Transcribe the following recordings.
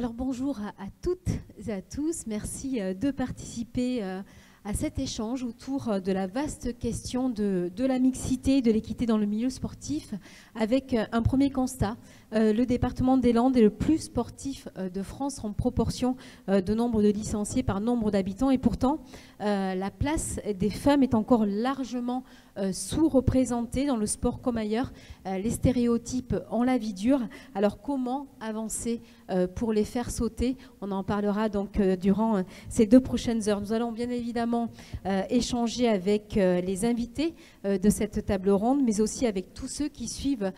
Alors bonjour à toutes et à tous. Merci de participer à cet échange autour de la vaste question de la mixité, de l'équité dans le milieu sportif, avec un premier constat. Le département des Landes est le plus sportif de France en proportion de nombre de licenciés par nombre d'habitants. Et pourtant, la place des femmes est encore largement sous-représentée dans le sport comme ailleurs. Les stéréotypes ont la vie dure. Alors comment avancer pour les faire sauter? On en parlera donc durant ces 2 prochaines heures. Nous allons bien évidemment échanger avec les invités de cette table ronde, mais aussi avec tous ceux qui suivent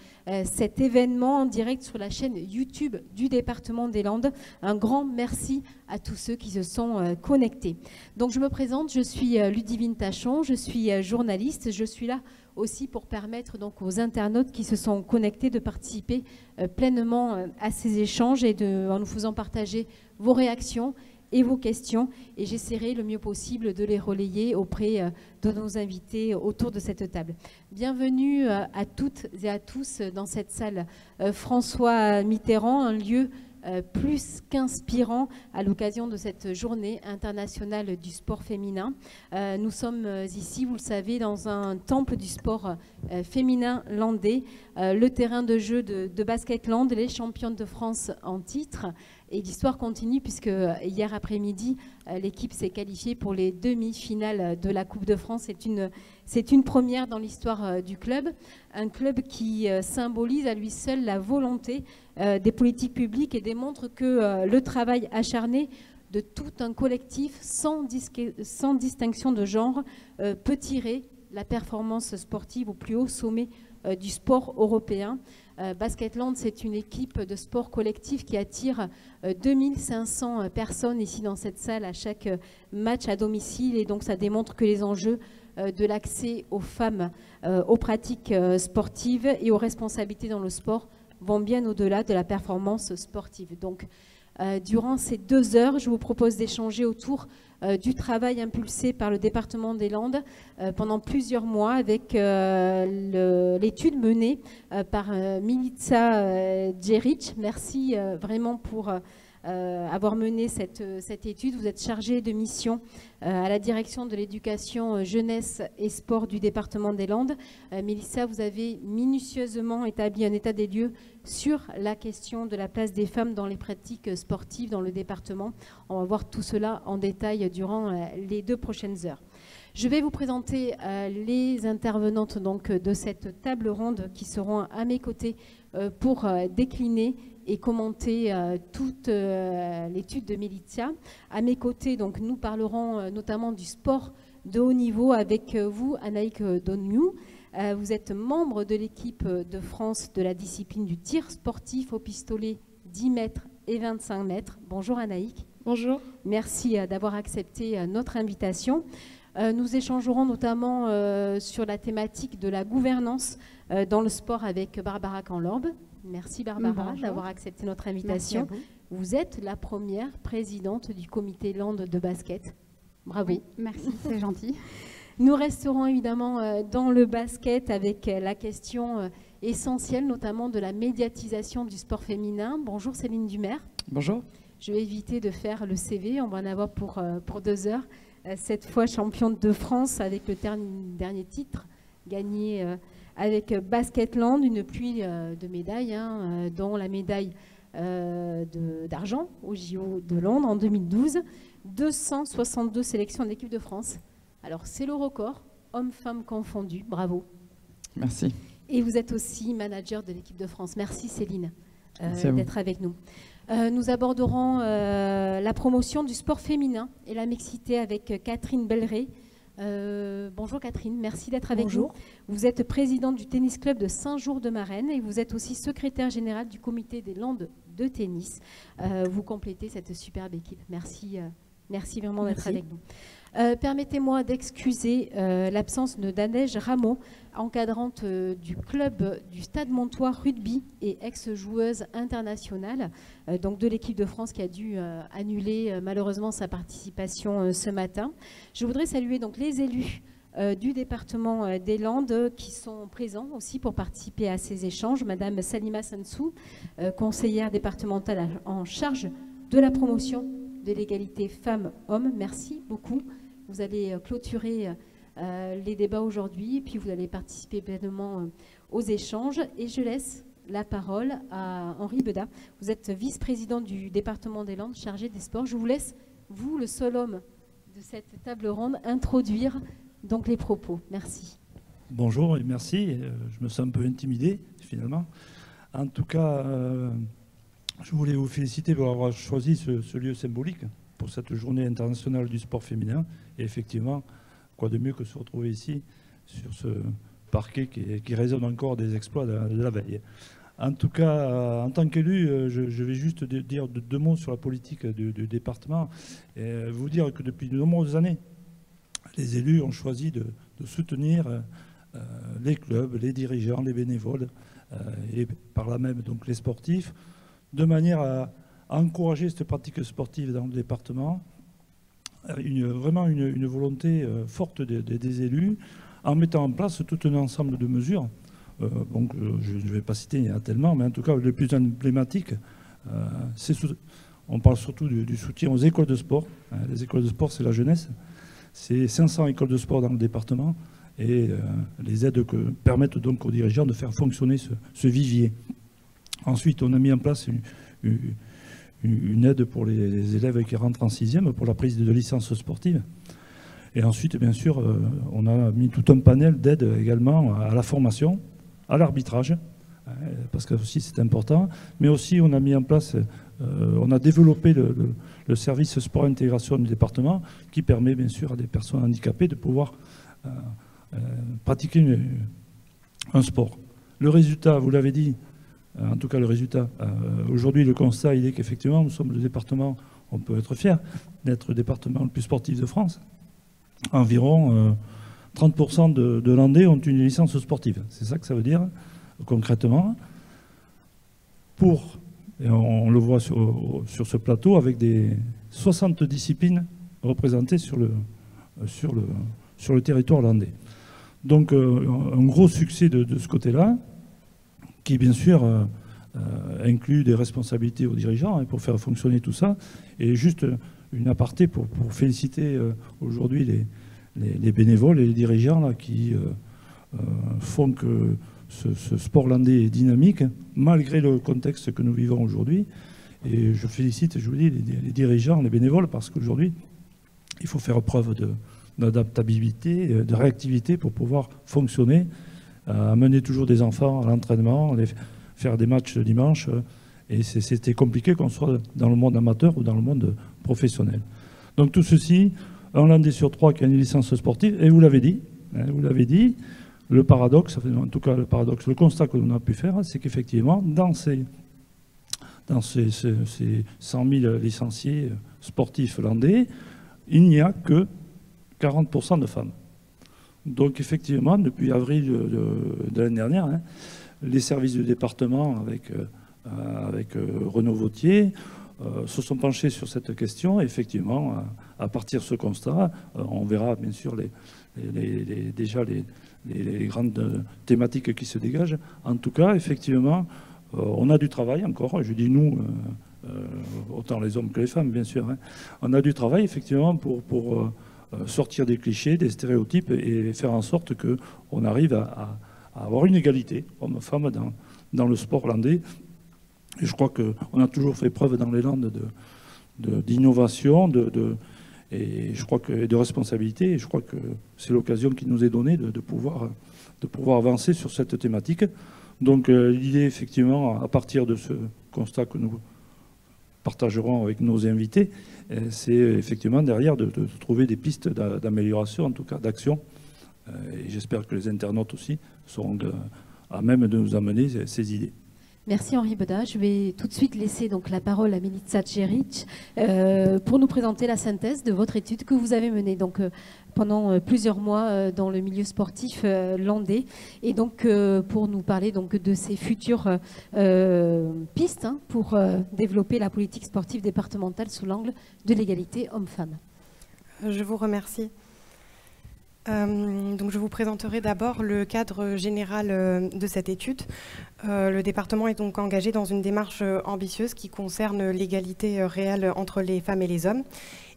cet événement en direct sur la chaîne YouTube du département des Landes. Un grand merci à tous ceux qui se sont connectés. Donc je me présente, je suis Ludivine Tachon, je suis journaliste, je suis là aussi pour permettre donc aux internautes qui se sont connectés de participer pleinement à ces échanges et en nous faisant partager vos réactions et vos questions, et j'essaierai le mieux possible de les relayer auprès de nos invités autour de cette table. Bienvenue à toutes et à tous dans cette salle François Mitterrand, un lieu plus qu'inspirant à l'occasion de cette journée internationale du sport féminin. Nous sommes ici, vous le savez, dans un temple du sport féminin landais, le terrain de jeu de Basketland, les championnes de France en titre. Et l'histoire continue puisque hier après-midi, l'équipe s'est qualifiée pour les demi-finales de la Coupe de France. C'est une première dans l'histoire du club. Un club qui symbolise à lui seul la volonté des politiques publiques et démontre que le travail acharné de tout un collectif sans distinction de genre peut tirer la performance sportive au plus haut sommet du sport européen. Basketland, c'est une équipe de sport collectif qui attire 2500 personnes ici dans cette salle à chaque match à domicile, et donc ça démontre que les enjeux de l'accès aux femmes aux pratiques sportives et aux responsabilités dans le sport vont bien au-delà de la performance sportive. Donc durant ces 2 heures, je vous propose d'échanger autour du travail impulsé par le département des Landes pendant plusieurs mois avec l'étude menée par Milica Djeric. Merci vraiment pour avoir mené cette étude. Vous êtes chargé de mission à la direction de l'éducation jeunesse et sport du département des Landes. Mélissa, vous avez minutieusement établi un état des lieux sur la question de la place des femmes dans les pratiques sportives dans le département. On va voir tout cela en détail durant les 2 prochaines heures. Je vais vous présenter les intervenantes donc, de cette table ronde qui seront à mes côtés pour décliner et commenter toute l'étude de Militia. À mes côtés, donc, nous parlerons notamment du sport de haut niveau avec vous, Anaïk Donmiou. Vous êtes membre de l'équipe de France de la discipline du tir sportif au pistolet 10 mètres et 25 mètres. Bonjour Anaïk. Bonjour. Merci d'avoir accepté notre invitation. Nous échangerons notamment sur la thématique de la gouvernance dans le sport avec Barbara Canlorbe. Merci Barbara d'avoir accepté notre invitation. Vous êtes la première présidente du comité Landes de basket. Bravo. Oui, merci, c'est gentil. Nous resterons évidemment dans le basket avec la question essentielle, notamment de la médiatisation du sport féminin. Bonjour Céline Dumer. Bonjour. Je vais éviter de faire le CV, on va en avoir pour 2 heures. Cette fois championne de France avec le dernier titre gagné avec Basketland, une pluie de médailles, dont la médaille d'argent au JO de Londres en 2012. 262 sélections d'équipe de France. Alors c'est le record, hommes-femmes confondus, bravo. Merci. Et vous êtes aussi manager de l'équipe de France. Merci Céline d'être avec nous. Nous aborderons la promotion du sport féminin et la mixité avec Catherine Belleret. Bonjour Catherine, merci d'être avec nous. Vous êtes présidente du tennis club de Saint-Jour-de-Marenne et vous êtes aussi secrétaire générale du comité des Landes de tennis. Vous complétez cette superbe équipe. Merci, merci vraiment d'être avec nous. Permettez-moi d'excuser l'absence de Nadège Rameau, encadrante du club du Stade Montois Rugby et ex-joueuse internationale donc de l'équipe de France qui a dû annuler malheureusement sa participation ce matin. Je voudrais saluer donc les élus du département des Landes qui sont présents aussi pour participer à ces échanges. Madame Salima Sansou, conseillère départementale en charge de la promotion de l'égalité femmes-hommes. Merci beaucoup. Vous allez clôturer les débats aujourd'hui, et puis vous allez participer pleinement aux échanges. Et je laisse la parole à Henri Bedat. Vous êtes vice-président du département des Landes, chargé des sports. Je vous laisse, vous, le seul homme de cette table ronde, introduire donc les propos. Merci. Bonjour et merci. Je me sens un peu intimidé, finalement. En tout cas, je voulais vous féliciter pour avoir choisi ce lieu symbolique pour cette journée internationale du sport féminin. Et effectivement, quoi de mieux que se retrouver ici, sur ce parquet qui résonne encore des exploits de la veille. En tout cas, en tant qu'élu, je vais juste dire deux mots sur la politique du département et vous dire que depuis de nombreuses années, les élus ont choisi de soutenir les clubs, les dirigeants, les bénévoles et par là même donc les sportifs, de manière à encourager cette pratique sportive dans le département. Vraiment une volonté forte des élus, en mettant en place tout un ensemble de mesures. Donc, je ne vais pas citer, il y en a tellement, mais en tout cas, le plus emblématique, on parle surtout du soutien aux écoles de sport. Les écoles de sport, c'est la jeunesse. C'est 500 écoles de sport dans le département et les aides permettent donc aux dirigeants de faire fonctionner ce vivier. Ensuite, on a mis en place une aide pour les élèves qui rentrent en 6e pour la prise de licence sportive. Et ensuite, bien sûr, on a mis tout un panel d'aides également à la formation, à l'arbitrage, parce que aussi c'est important. Mais aussi, on a mis en place, on a développé le service sport intégration du département qui permet bien sûr à des personnes handicapées de pouvoir pratiquer un sport. Le résultat, vous l'avez dit, en tout cas le résultat, aujourd'hui le constat il est qu'effectivement nous sommes le département, on peut être fier d'être le département le plus sportif de France. Environ 30% de Landais ont une licence sportive. C'est ça que ça veut dire concrètement. Et on le voit sur ce plateau avec des 60 disciplines représentées sur le territoire landais. Donc un gros succès de ce côté-là, qui bien sûr inclut des responsabilités aux dirigeants pour faire fonctionner tout ça. Et juste une aparté pour féliciter aujourd'hui les bénévoles et les dirigeants là, qui font que ce sport landais est dynamique, malgré le contexte que nous vivons aujourd'hui. Et je félicite, je vous dis, les dirigeants, les bénévoles, parce qu'aujourd'hui, il faut faire preuve d'adaptabilité, de réactivité pour pouvoir fonctionner, amener toujours des enfants à l'entraînement, faire des matchs le dimanche. Et c'était compliqué qu'on soit dans le monde amateur ou dans le monde professionnel. Donc tout ceci, un Landais sur 3 qui a une licence sportive, et vous l'avez dit, le paradoxe, en tout cas le paradoxe, le constat que l'on a pu faire, c'est qu'effectivement, dans ces 100 000 licenciés sportifs landais, il n'y a que 40% de femmes. Donc effectivement, depuis avril de l'année dernière, les services du département avec Renaud Vautier se sont penchés sur cette question. Et effectivement, à partir de ce constat, on verra bien sûr déjà les grandes thématiques qui se dégagent. En tout cas, effectivement, on a du travail encore. Je dis nous, autant les hommes que les femmes, bien sûr. On a du travail, effectivement, pour sortir des clichés, des stéréotypes et faire en sorte qu'on arrive à avoir une égalité hommes-femmes dans le sport landais. Et je crois qu'on a toujours fait preuve dans les Landes d'innovation et je crois de responsabilité. Et je crois que c'est l'occasion qui nous est donnée de pouvoir avancer sur cette thématique. Donc l'idée, effectivement, à partir de ce constat que nous partagerons avec nos invités, c'est effectivement derrière de trouver des pistes d'amélioration, en tout cas d'action. Et j'espère que les internautes aussi seront à même de nous amener ces idées. Merci Henri Bedat. Je vais tout de suite laisser donc la parole à Milica Djeric pour nous présenter la synthèse de votre étude que vous avez menée donc, pendant plusieurs mois dans le milieu sportif landais et donc pour nous parler donc, de ces futures pistes pour développer la politique sportive départementale sous l'angle de l'égalité homme-femme. Je vous remercie. Donc je vous présenterai d'abord le cadre général de cette étude. Le département est donc engagé dans une démarche ambitieuse qui concerne l'égalité réelle entre les femmes et les hommes.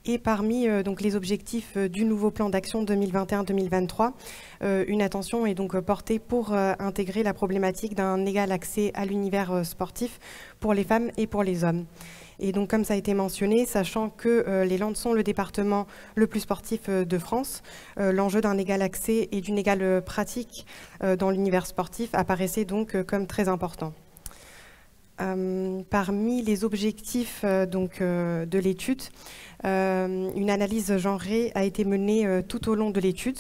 Et parmi donc les objectifs du nouveau plan d'action 2021-2023, une attention est donc portée pour intégrer la problématique d'un égal accès à l'univers sportif pour les femmes et pour les hommes. Et donc, comme ça a été mentionné, sachant que les Landes sont le département le plus sportif de France, l'enjeu d'un égal accès et d'une égale pratique dans l'univers sportif apparaissait donc comme très important. Parmi les objectifs de l'étude, une analyse genrée a été menée tout au long de l'étude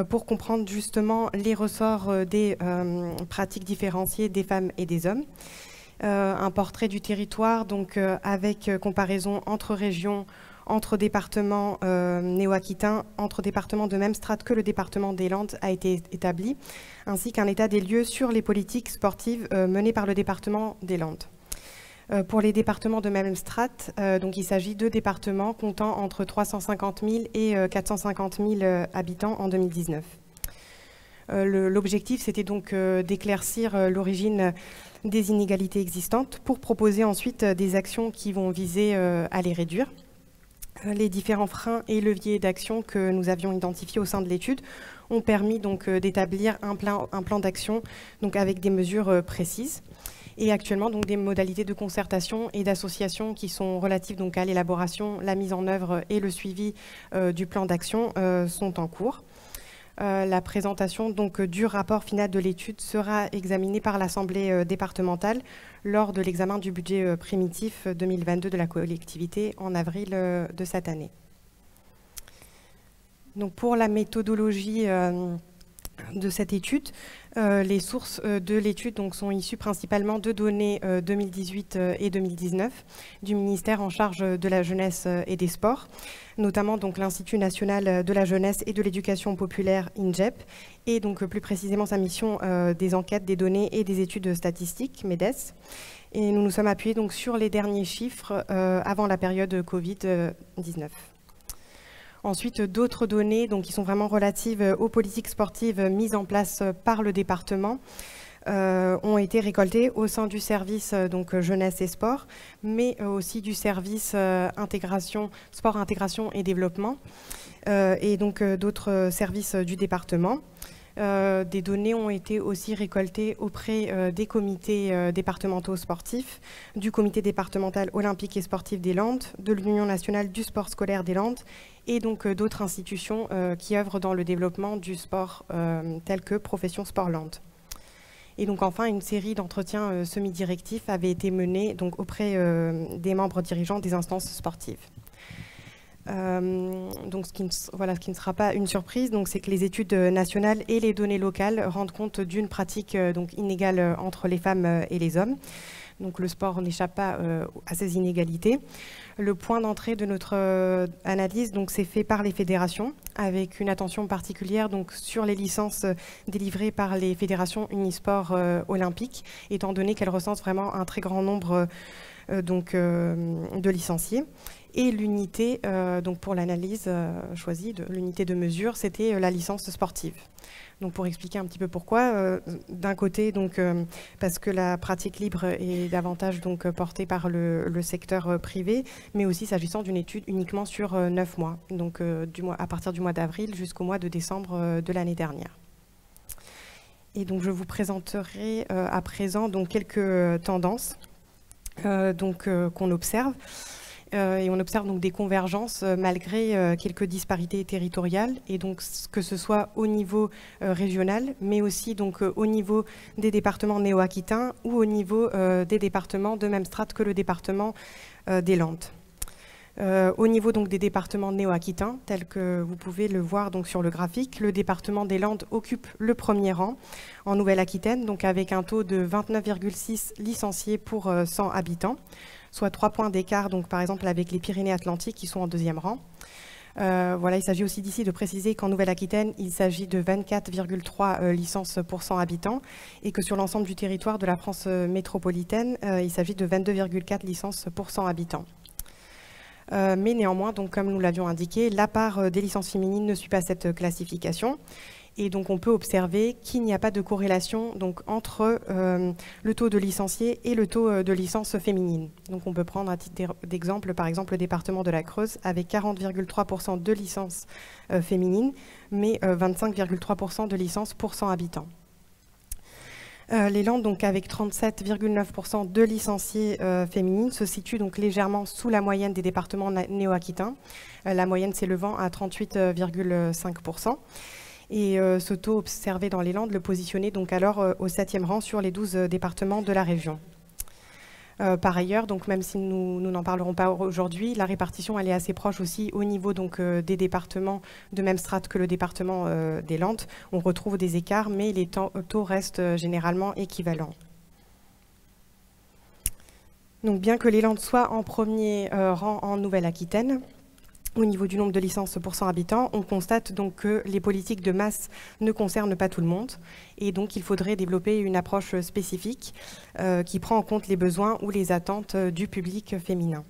pour comprendre justement les ressorts des pratiques différenciées des femmes et des hommes. Un portrait du territoire, donc avec comparaison entre régions, entre départements néo-aquitains, entre départements de même strate que le département des Landes a été établi, ainsi qu'un état des lieux sur les politiques sportives menées par le département des Landes. Pour les départements de même strate, donc il s'agit de départements comptant entre 350 000 et 450 000 habitants en 2019. L'objectif, c'était donc d'éclaircir l'origine des inégalités existantes pour proposer ensuite des actions qui vont viser à les réduire. Les différents freins et leviers d'action que nous avions identifiés au sein de l'étude ont permis donc d'établir un plan d'action donc avec des mesures précises. Et actuellement, donc, des modalités de concertation et d'association qui sont relatives donc, à l'élaboration, la mise en œuvre et le suivi du plan d'action sont en cours. La présentation donc, du rapport final de l'étude sera examinée par l'Assemblée départementale lors de l'examen du budget primitif 2022 de la collectivité en avril de cette année. Donc, pour la méthodologie de cette étude, les sources de l'étude sont issues principalement de données 2018 et 2019 du ministère en charge de la jeunesse et des sports, notamment donc l'Institut national de la jeunesse et de l'éducation populaire INJEP, et donc plus précisément sa mission des enquêtes, des données et des études statistiques, MEDES. Et nous nous sommes appuyés donc sur les derniers chiffres avant la période Covid-19. Ensuite, d'autres données qui sont vraiment relatives aux politiques sportives mises en place par le département ont été récoltées au sein du service jeunesse et sport, mais aussi du service sport, intégration et développement, et donc d'autres services du département. Des données ont été aussi récoltées auprès des comités départementaux sportifs, du comité départemental olympique et sportif des Landes, de l'Union nationale du sport scolaire des Landes et donc d'autres institutions qui œuvrent dans le développement du sport telles que Profession Sport Landes. Et donc enfin, une série d'entretiens semi-directifs avait été menée donc, auprès des membres dirigeants des instances sportives. Donc ce qui ne sera pas une surprise, c'est que les études nationales et les données locales rendent compte d'une pratique inégale entre les femmes et les hommes. Donc le sport n'échappe pas à ces inégalités. Le point d'entrée de notre analyse c'est fait par les fédérations, avec une attention particulière sur les licences délivrées par les fédérations unisport olympiques, étant donné qu'elles recensent vraiment un très grand nombre de licenciés. Et l'unité, pour l'analyse choisie, l'unité de mesure, c'était la licence sportive. Donc pour expliquer un petit peu pourquoi, d'un côté, parce que la pratique libre est davantage portée par le secteur privé, mais aussi s'agissant d'une étude uniquement sur 9 mois, à partir du mois d'avril jusqu'au mois de décembre de l'année dernière. Et donc je vous présenterai à présent quelques tendances qu'on observe. Et on observe des convergences malgré quelques disparités territoriales, et donc que ce soit au niveau régional, mais aussi au niveau des départements néo-aquitains ou au niveau des départements de même strate que le département des Landes. Au niveau des départements néo-aquitains, tel que vous pouvez le voir sur le graphique, le département des Landes occupe le premier rang en Nouvelle-Aquitaine, avec un taux de 29,6 licenciés pour 100 habitants, soit 3 points d'écart, par exemple avec les Pyrénées-Atlantiques qui sont en deuxième rang. Il s'agit aussi d'ici de préciser qu'en Nouvelle-Aquitaine, il s'agit de 24,3 licences pour 100 habitants et que sur l'ensemble du territoire de la France métropolitaine, il s'agit de 22,4 licences pour 100 habitants. Mais néanmoins, donc, comme nous l'avions indiqué, la part des licences féminines ne suit pas cette classification. Et donc, on peut observer qu'il n'y a pas de corrélation donc, entre le taux de licenciés et le taux de licences féminines. Donc, on peut prendre à titre d'exemple, par exemple, le département de la Creuse, avec 40,3% de licences féminines, mais 25,3% de licences pour 100 habitants. Les Landes, donc, avec 37,9% de licenciés féminines, se situent donc légèrement sous la moyenne des départements néo-aquitains, la moyenne s'élevant à 38,5%. Et ce taux observé dans les Landes le positionnait donc alors au 7e rang sur les 12 départements de la région. Par ailleurs, donc même si nous n'en parlerons pas aujourd'hui, la répartition elle est assez proche aussi au niveau donc, des départements de même strate que le département des Landes. On retrouve des écarts, mais les taux restent généralement équivalents. Donc bien que les Landes soient en premier rang en Nouvelle-Aquitaine, au niveau du nombre de licences pour 100 habitants, on constate donc que les politiques de masse ne concernent pas tout le monde et donc il faudrait développer une approche spécifique qui prend en compte les besoins ou les attentes du public féminin.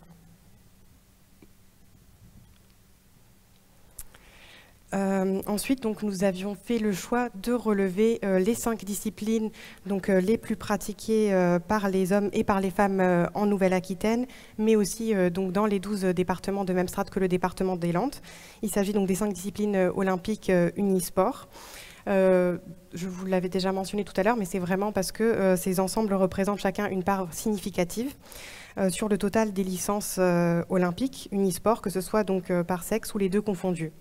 Ensuite, donc, nous avions fait le choix de relever les 5 disciplines donc, les plus pratiquées par les hommes et par les femmes en Nouvelle-Aquitaine, mais aussi donc, dans les 12 départements de même strate que le département des Landes. Il s'agit donc des 5 disciplines olympiques unisport. Je vous l'avais déjà mentionné tout à l'heure, mais c'est vraiment parce que ces ensembles représentent chacun une part significative sur le total des licences olympiques unisport, que ce soit donc, par sexe ou les deux confondus.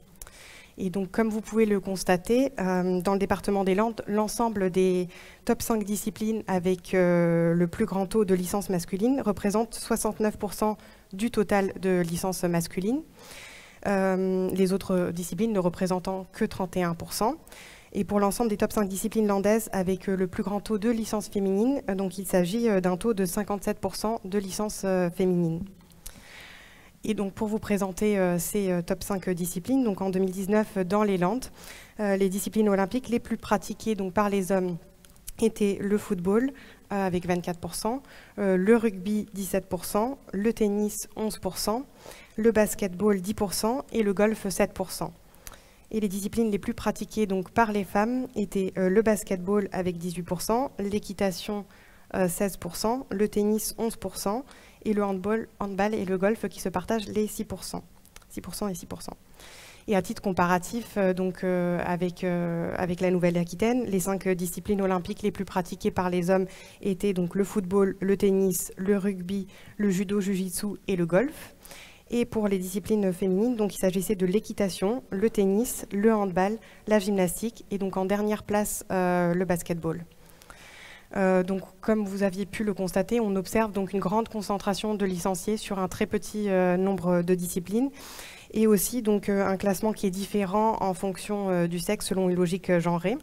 Et donc, comme vous pouvez le constater, dans le département des Landes, l'ensemble des top 5 disciplines avec le plus grand taux de licences masculines représente 69% du total de licences masculines, les autres disciplines ne représentant que 31%. Et pour l'ensemble des top 5 disciplines landaises avec le plus grand taux de licences féminines, donc il s'agit d'un taux de 57% de licences féminines. Et donc pour vous présenter ces top 5 disciplines, donc en 2019 dans les Landes, les disciplines olympiques les plus pratiquées donc, par les hommes étaient le football avec 24%, le rugby 17%, le tennis 11%, le basketball 10% et le golf 7%. Et les disciplines les plus pratiquées donc, par les femmes étaient le basketball avec 18%, l'équitation 16%, le tennis 11%, et le handball et le golf qui se partagent les 6%. 6% et 6%. Et à titre comparatif, donc, avec la Nouvelle-Aquitaine, les 5 disciplines olympiques les plus pratiquées par les hommes étaient donc le football, le tennis, le rugby, le judo, jiu-jitsu et le golf. Et pour les disciplines féminines, donc, il s'agissait de l'équitation, le tennis, le handball, la gymnastique et donc en dernière place le basketball. Donc, comme vous aviez pu le constater, on observe donc une grande concentration de licenciés sur un très petit nombre de disciplines et aussi donc, un classement qui est différent en fonction du sexe selon une logique genrée.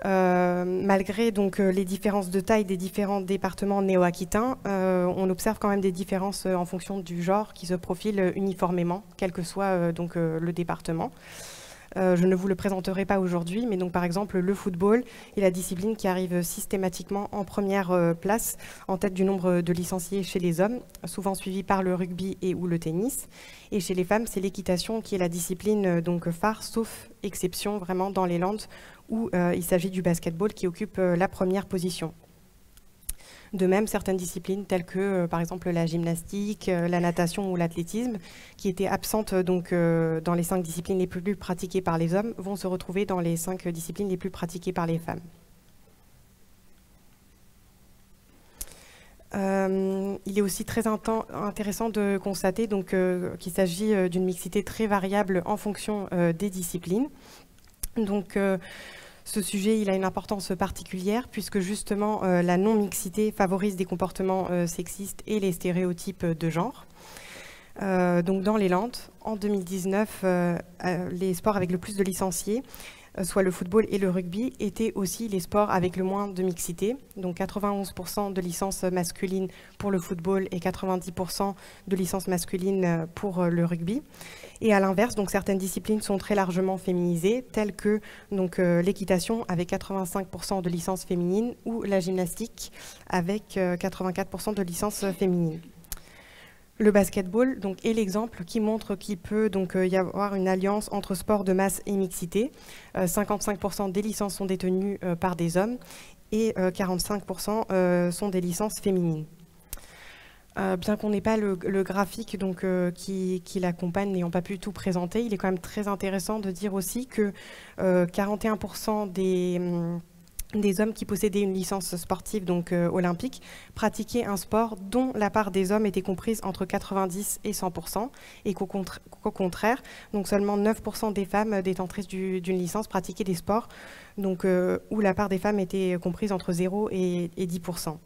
Malgré donc, les différences de taille des différents départements néo-aquitains, on observe quand même des différences en fonction du genre qui se profilent uniformément, quel que soit donc, le département. Je ne vous le présenterai pas aujourd'hui, mais donc par exemple le football est la discipline qui arrive systématiquement en première place, en tête du nombre de licenciés chez les hommes, souvent suivi par le rugby et ou le tennis. Et chez les femmes, c'est l'équitation qui est la discipline donc phare, sauf exception vraiment dans les Landes où il s'agit du basketball qui occupe la première position. De même, certaines disciplines telles que, par exemple, la gymnastique, la natation ou l'athlétisme, qui étaient absentes donc, dans les 5 disciplines les plus pratiquées par les hommes, vont se retrouver dans les 5 disciplines les plus pratiquées par les femmes. Il est aussi très intéressant de constater donc, qu'il s'agit d'une mixité très variable en fonction des disciplines. Donc, ce sujet il a une importance particulière puisque justement la non-mixité favorise des comportements sexistes et les stéréotypes de genre. Donc dans les Landes, en 2019, les sports avec le plus de licenciés, soit le football et le rugby, étaient aussi les sports avec le moins de mixité. Donc 91% de licences masculines pour le football et 90% de licences masculines pour le rugby. Et à l'inverse, donc certaines disciplines sont très largement féminisées, telles que l'équitation avec 85% de licences féminines ou la gymnastique avec 84% de licences féminines. Le basketball donc, est l'exemple qui montre qu'il peut donc, y avoir une alliance entre sport de masse et mixité. 55% des licences sont détenues par des hommes et 45% sont des licences féminines. Bien qu'on n'ait pas le graphique donc, qui l'accompagne, n'ayant pas pu tout présenter, il est quand même très intéressant de dire aussi que 41% des hommes qui possédaient une licence sportive donc, olympique pratiquaient un sport dont la part des hommes était comprise entre 90 et 100%, et qu'au contraire, donc seulement 9% des femmes détentrices d'une licence pratiquaient des sports donc, où la part des femmes était comprise entre 0 et 10%.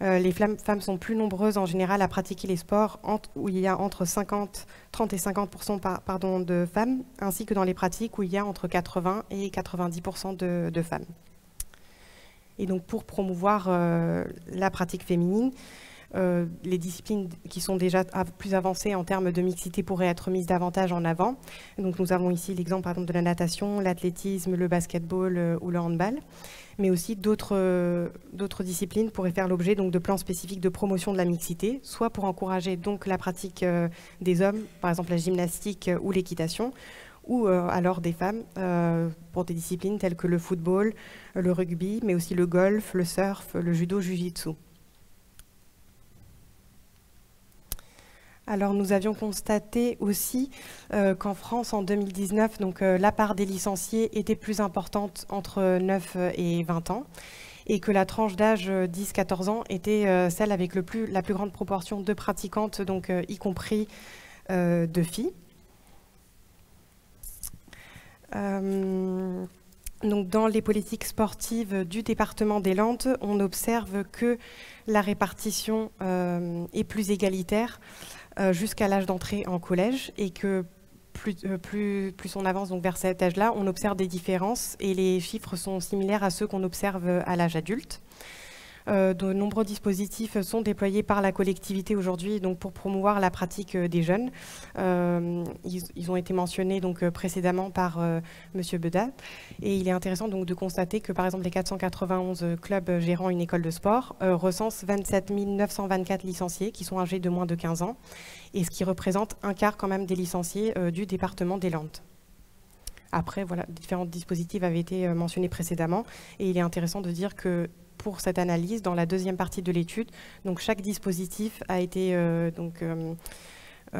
Les femmes sont plus nombreuses en général à pratiquer les sports où il y a entre 30 et 50% de femmes, ainsi que dans les pratiques où il y a entre 80 et 90% de femmes. Et donc pour promouvoir la pratique féminine, les disciplines qui sont déjà plus avancées en termes de mixité pourraient être mises davantage en avant. Donc nous avons ici l'exemple par exemple de la natation, l'athlétisme, le basketball ou le handball, mais aussi d'autres disciplines pourraient faire l'objet donc de plans spécifiques de promotion de la mixité, soit pour encourager donc la pratique des hommes, par exemple la gymnastique ou l'équitation, ou alors des femmes pour des disciplines telles que le football, le rugby, mais aussi le golf, le surf, le judo, jiu-jitsu. Alors nous avions constaté aussi qu'en France en 2019, donc, la part des licenciés était plus importante entre 9 et 20 ans et que la tranche d'âge 10-14 ans était celle avec la plus grande proportion de pratiquantes, donc, y compris de filles. Donc dans les politiques sportives du département des Landes, on observe que la répartition est plus égalitaire jusqu'à l'âge d'entrée en collège et que plus on avance donc vers cet âge-là, on observe des différences et les chiffres sont similaires à ceux qu'on observe à l'âge adulte. De nombreux dispositifs sont déployés par la collectivité aujourd'hui donc pour promouvoir la pratique des jeunes. Ils ont été mentionnés donc précédemment par Monsieur Beda, et il est intéressant donc de constater que par exemple les 491 clubs gérant une école de sport recensent 27 924 licenciés qui sont âgés de moins de 15 ans, et ce qui représente un quart quand même des licenciés du département des Landes. Après, voilà, différents dispositifs avaient été mentionnés précédemment, et il est intéressant de dire que pour cette analyse, dans la deuxième partie de l'étude, donc chaque dispositif a été,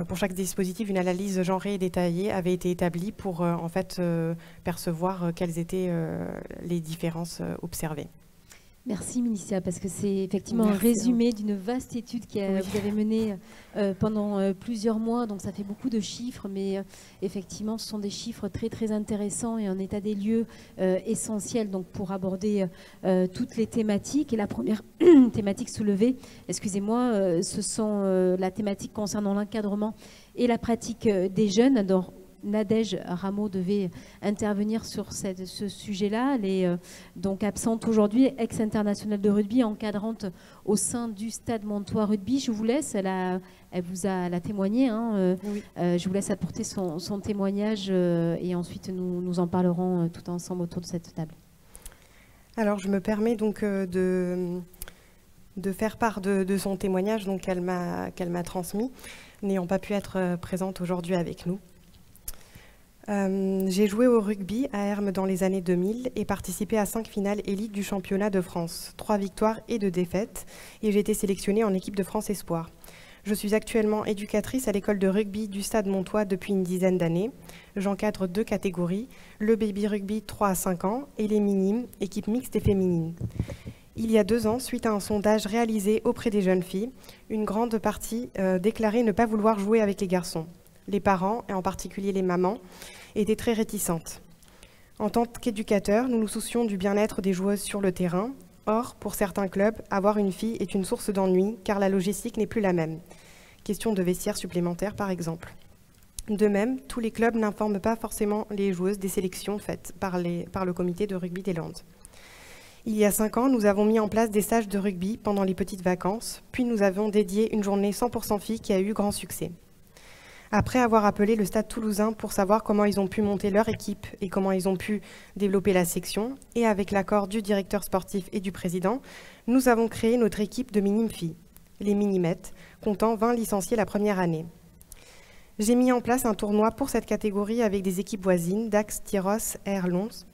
pour chaque dispositif, une analyse genrée et détaillée avait été établie pour en fait percevoir quelles étaient les différences observées. Merci Milicia, parce que c'est effectivement un résumé d'une vaste étude que vous avez menée pendant plusieurs mois, donc ça fait beaucoup de chiffres, mais effectivement ce sont des chiffres très très intéressants et un état des lieux essentiel donc, pour aborder toutes les thématiques. Et la première thématique soulevée, excusez-moi, ce sont la thématique concernant l'encadrement et la pratique des jeunes. Alors, Nadège Rameau devait intervenir sur ce sujet-là. Elle est donc absente aujourd'hui, ex-internationale de rugby, encadrante au sein du Stade Montois Rugby. Je vous laisse, elle vous a témoigné. Hein, oui. Je vous laisse apporter son témoignage et ensuite nous en parlerons tout ensemble autour de cette table. Alors, je me permets donc de faire part de son témoignage qu'elle m'a transmis, n'ayant pas pu être présente aujourd'hui avec nous. J'ai joué au rugby à Hermes dans les années 2000 et participé à 5 finales élites du championnat de France, 3 victoires et 2 défaites, et j'ai été sélectionnée en équipe de France Espoir. Je suis actuellement éducatrice à l'école de rugby du Stade Montois depuis une dizaine d'années. J'encadre 2 catégories, le baby rugby 3 à 5 ans et les minimes, équipe mixte et féminine. Il y a 2 ans, suite à un sondage réalisé auprès des jeunes filles, une grande partie déclarait ne pas vouloir jouer avec les garçons. Les parents, et en particulier les mamans, étaient très réticentes. En tant qu'éducateurs, nous nous soucions du bien-être des joueuses sur le terrain. Or, pour certains clubs, avoir une fille est une source d'ennui, car la logistique n'est plus la même. Question de vestiaire supplémentaire, par exemple. De même, tous les clubs n'informent pas forcément les joueuses des sélections faites par le comité de rugby des Landes. Il y a 5 ans, nous avons mis en place des stages de rugby pendant les petites vacances, puis nous avons dédié une journée 100% filles qui a eu grand succès. Après avoir appelé le Stade Toulousain pour savoir comment ils ont pu monter leur équipe et comment ils ont pu développer la section, et avec l'accord du directeur sportif et du président, nous avons créé notre équipe de minimes filles. les Minimètres, comptant 20 licenciés la première année. J'ai mis en place un tournoi pour cette catégorie avec des équipes voisines, Dax, Tyros, Air, Lons.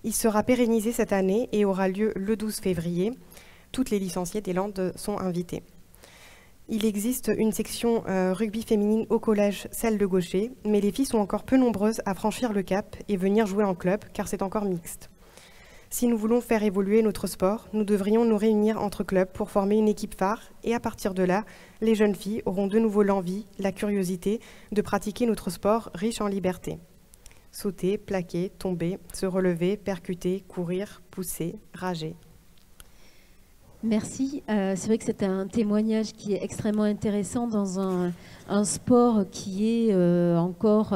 Il sera pérennisé cette année et aura lieu le 12 février. Toutes les licenciées des Landes sont invitées. Il existe une section rugby féminine au collège, celle de Gaucher, mais les filles sont encore peu nombreuses à franchir le cap et venir jouer en club, car c'est encore mixte. Si nous voulons faire évoluer notre sport, nous devrions nous réunir entre clubs pour former une équipe phare, et à partir de là, les jeunes filles auront de nouveau l'envie, la curiosité de pratiquer notre sport riche en liberté. Sauter, plaquer, tomber, se relever, percuter, courir, pousser, rager. Merci. C'est vrai que c'est un témoignage qui est extrêmement intéressant dans un sport qui est encore,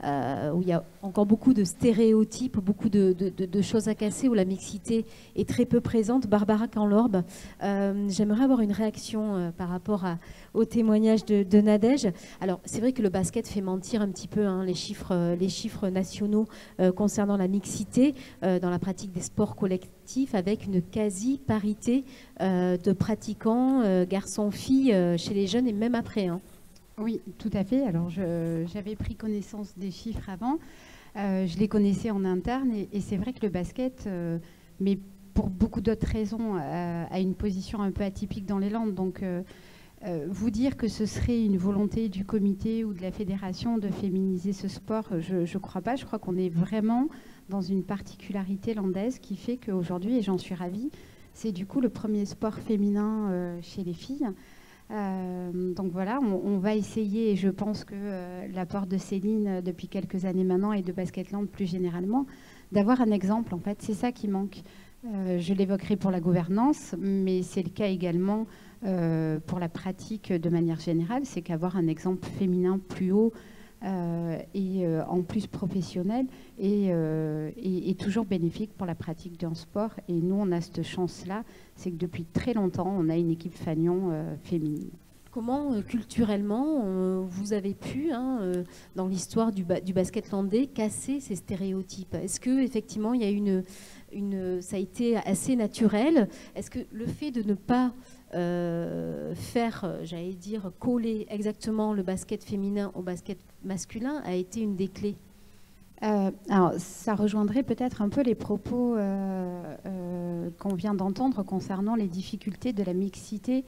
où il y a encore beaucoup de stéréotypes, beaucoup de choses à casser, où la mixité est très peu présente. Barbara Canlorbe, j'aimerais avoir une réaction par rapport au témoignage de Nadège. Alors, c'est vrai que le basket fait mentir un petit peu les chiffres nationaux concernant la mixité dans la pratique des sports collectifs, avec une quasi-parité de pratiquants, garçons-filles, chez les jeunes et même après. Oui, tout à fait. Alors, j'avais pris connaissance des chiffres avant. Je les connaissais en interne et c'est vrai que le basket, mais pour beaucoup d'autres raisons, a une position un peu atypique dans les Landes. Donc, vous dire que ce serait une volonté du comité ou de la fédération de féminiser ce sport, je ne crois pas. Je crois qu'on est vraiment dans une particularité landaise qui fait qu'aujourd'hui, et j'en suis ravie, c'est du coup le premier sport féminin chez les filles. Donc voilà, on va essayer, et je pense que l'apport de Céline depuis quelques années maintenant et de Basketland plus généralement, d'avoir un exemple en fait, c'est ça qui manque. Je l'évoquerai pour la gouvernance, mais c'est le cas également pour la pratique de manière générale, c'est qu'avoir un exemple féminin plus haut et en plus professionnel est toujours bénéfique pour la pratique d'un sport. Et nous, on a cette chance-là, c'est que depuis très longtemps, on a une équipe Fagnon féminine. Comment, culturellement, vous avez pu, dans l'histoire du basket landais, casser ces stéréotypes? Est-ce qu'effectivement, il y a ça a été assez naturel? Est-ce que le fait de ne pas faire, j'allais dire, coller exactement le basket féminin au basket masculin a été une des clés? Alors, ça rejoindrait peut-être un peu les propos qu'on vient d'entendre concernant les difficultés de la mixité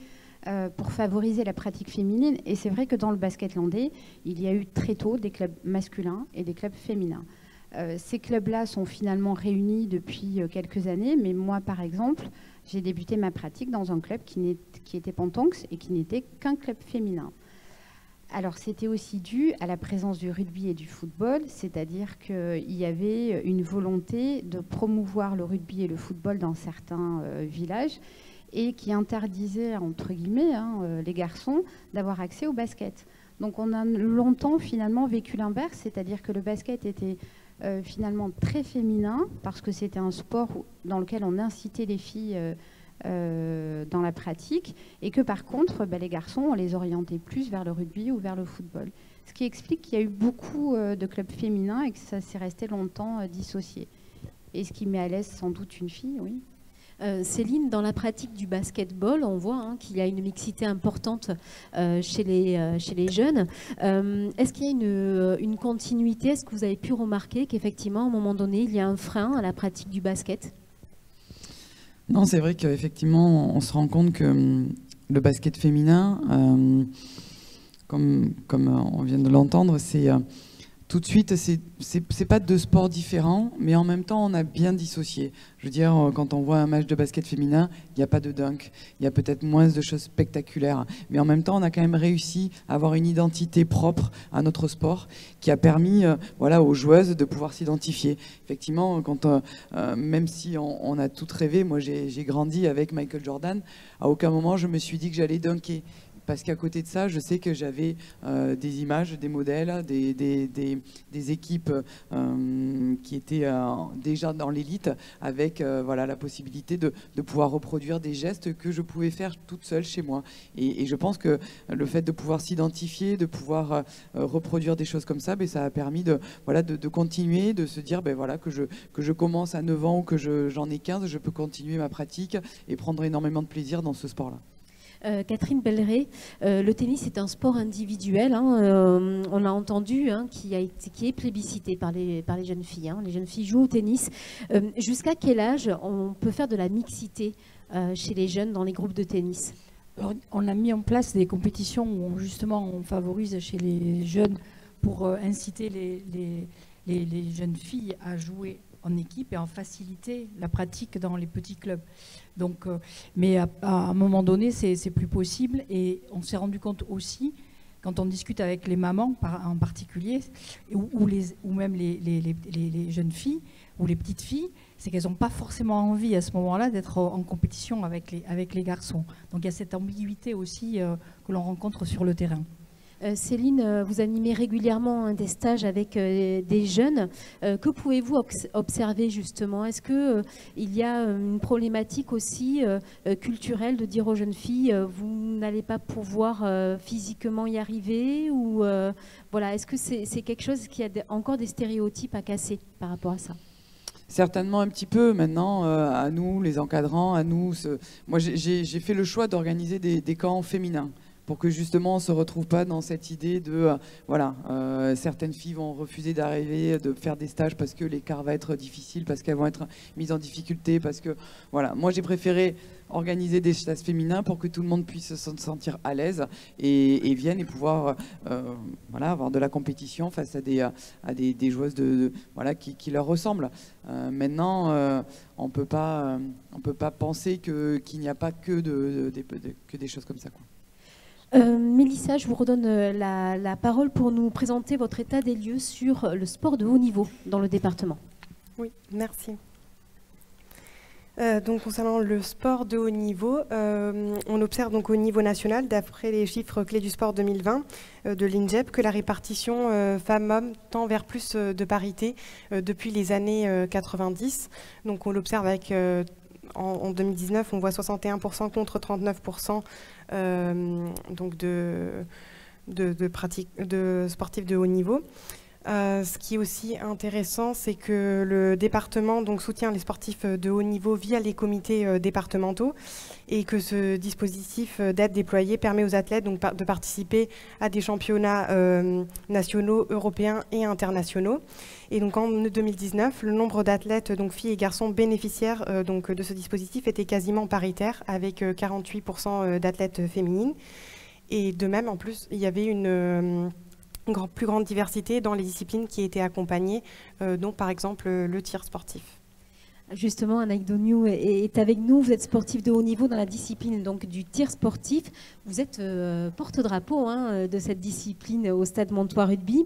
pour favoriser la pratique féminine. Et c'est vrai que dans le basket landais, il y a eu très tôt des clubs masculins et des clubs féminins. Ces clubs-là sont finalement réunis depuis quelques années, mais moi, par exemple, j'ai débuté ma pratique dans un club qui était Pantonx et qui n'était qu'un club féminin. Alors, c'était aussi dû à la présence du rugby et du football, c'est-à-dire qu'il y avait une volonté de promouvoir le rugby et le football dans certains villages et qui interdisait, entre guillemets, les garçons d'avoir accès au basket. Donc, on a longtemps, finalement, vécu l'inverse, c'est-à-dire que le basket était finalement très féminin parce que c'était un sport dans lequel on incitait les filles dans la pratique et que par contre les garçons on les orientait plus vers le rugby ou vers le football, ce qui explique qu'il y a eu beaucoup de clubs féminins et que ça s'est resté longtemps dissocié, et ce qui met à l'aise sans doute une fille. Oui. Céline, dans la pratique du basketball, on voit qu'il y a une mixité importante chez les jeunes. Est-ce qu'il y a une continuité? Est-ce que vous avez pu remarquer qu'effectivement, à un moment donné, il y a un frein à la pratique du basket? Non, c'est vrai qu'effectivement, on se rend compte que le basket féminin, comme on vient de l'entendre, c'est... Tout de suite, c'est pas deux sports différents, mais en même temps, on a bien dissocié. Je veux dire, quand on voit un match de basket féminin, il n'y a pas de dunk, il y a peut-être moins de choses spectaculaires, mais en même temps, on a quand même réussi à avoir une identité propre à notre sport qui a permis aux joueuses de pouvoir s'identifier. Effectivement, même si on a toutes rêvé, moi j'ai grandi avec Michael Jordan, à aucun moment je me suis dit que j'allais dunker. Parce qu'à côté de ça, je sais que j'avais des images, des modèles, des équipes qui étaient déjà dans l'élite, avec la possibilité de pouvoir reproduire des gestes que je pouvais faire toute seule chez moi. Et je pense que le fait de pouvoir s'identifier, de pouvoir reproduire des choses comme ça, ça a permis de continuer, de se dire que je commence à 9 ans ou que j'en ai 15, je peux continuer ma pratique et prendre énormément de plaisir dans ce sport-là. Catherine Belleret, le tennis est un sport individuel, hein, on a entendu, hein, qui est plébiscité par les jeunes filles. Hein. Les jeunes filles jouent au tennis. Jusqu'à quel âge on peut faire de la mixité chez les jeunes dans les groupes de tennis? Alors, on a mis en place des compétitions où justement on favorise chez les jeunes pour inciter les jeunes filles à jouer en équipe et en faciliter la pratique dans les petits clubs. Donc, mais à un moment donné, c'est plus possible. Et on s'est rendu compte aussi, quand on discute avec les mamans en particulier, ou même les jeunes filles ou les petites filles, c'est qu'elles n'ont pas forcément envie à ce moment-là d'être en compétition avec les garçons. Donc il y a cette ambiguïté aussi que l'on rencontre sur le terrain. Céline, vous animez régulièrement des stages avec des jeunes. Que pouvez-vous observer justement? Est-ce qu'il y a une problématique aussi culturelle de dire aux jeunes filles vous n'allez pas pouvoir physiquement y arriver ou voilà, est-ce que c'est quelque chose qui a encore des stéréotypes à casser par rapport à ça? Certainement un petit peu maintenant, à nous, les encadrants, à nous. Moi, j'ai fait le choix d'organiser des camps féminins pour que justement on ne se retrouve pas dans cette idée de, certaines filles vont refuser d'arriver, de faire des stages parce que l'écart va être difficile, parce qu'elles vont être mises en difficulté, parce que, voilà. Moi, j'ai préféré organiser des stages féminins pour que tout le monde puisse se sentir à l'aise et vienne et pouvoir avoir de la compétition face à des joueuses qui leur ressemblent. Maintenant, on peut pas penser qu'il n'y a pas que des choses comme ça, quoi. Mélissa, je vous redonne la parole pour nous présenter votre état des lieux sur le sport de haut niveau dans le département. Oui, merci. Donc concernant le sport de haut niveau, on observe donc au niveau national, d'après les chiffres clés du sport 2020 de l'INJEP, que la répartition femmes-hommes tend vers plus de parité depuis les années 90. Donc on l'observe avec... En 2019, on voit 61% contre 39% donc de sportifs de haut niveau. Ce qui est aussi intéressant, c'est que le département donc, soutient les sportifs de haut niveau via les comités départementaux et que ce dispositif d'aide déployé permet aux athlètes donc, de participer à des championnats nationaux, européens et internationaux. Et donc en 2019, le nombre d'athlètes, donc filles et garçons bénéficiaires donc, de ce dispositif était quasiment paritaire, avec 48% d'athlètes féminines. Et de même, en plus, il y avait une plus grande diversité dans les disciplines qui étaient accompagnées, dont par exemple le tir sportif. Justement, Anaïk Dognou est avec nous. Vous êtes sportif de haut niveau dans la discipline donc, du tir sportif. Vous êtes porte-drapeau de cette discipline au Stade Montois Rugby,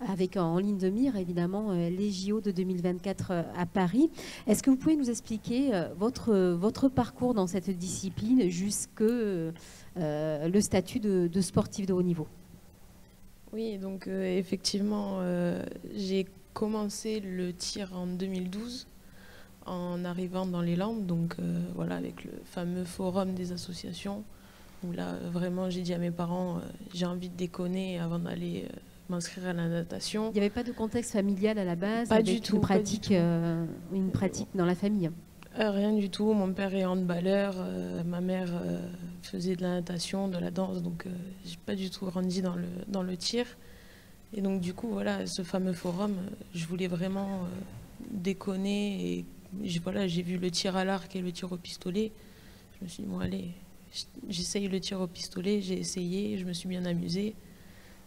avec en ligne de mire évidemment les JO de 2024 à Paris. Est-ce que vous pouvez nous expliquer votre parcours dans cette discipline jusque le statut de sportif de haut niveau? Oui, donc effectivement, j'ai commencé le tir en 2012 en arrivant dans les Landes, donc voilà, avec le fameux forum des associations, où là, vraiment, j'ai dit à mes parents, j'ai envie de déconner avant d'aller m'inscrire à la natation. Il n'y avait pas de contexte familial à la base? Pas du tout. Une pratique dans la famille? Rien du tout. Mon père est handballeur, ma mère faisait de la natation, de la danse, donc j'ai pas du tout grandi dans le tir. Et donc du coup, voilà, ce fameux forum, je voulais vraiment déconner. Et j'ai vu le tir à l'arc et le tir au pistolet. Je me suis dit, bon allez, j'essaye le tir au pistolet. J'ai essayé, je me suis bien amusée.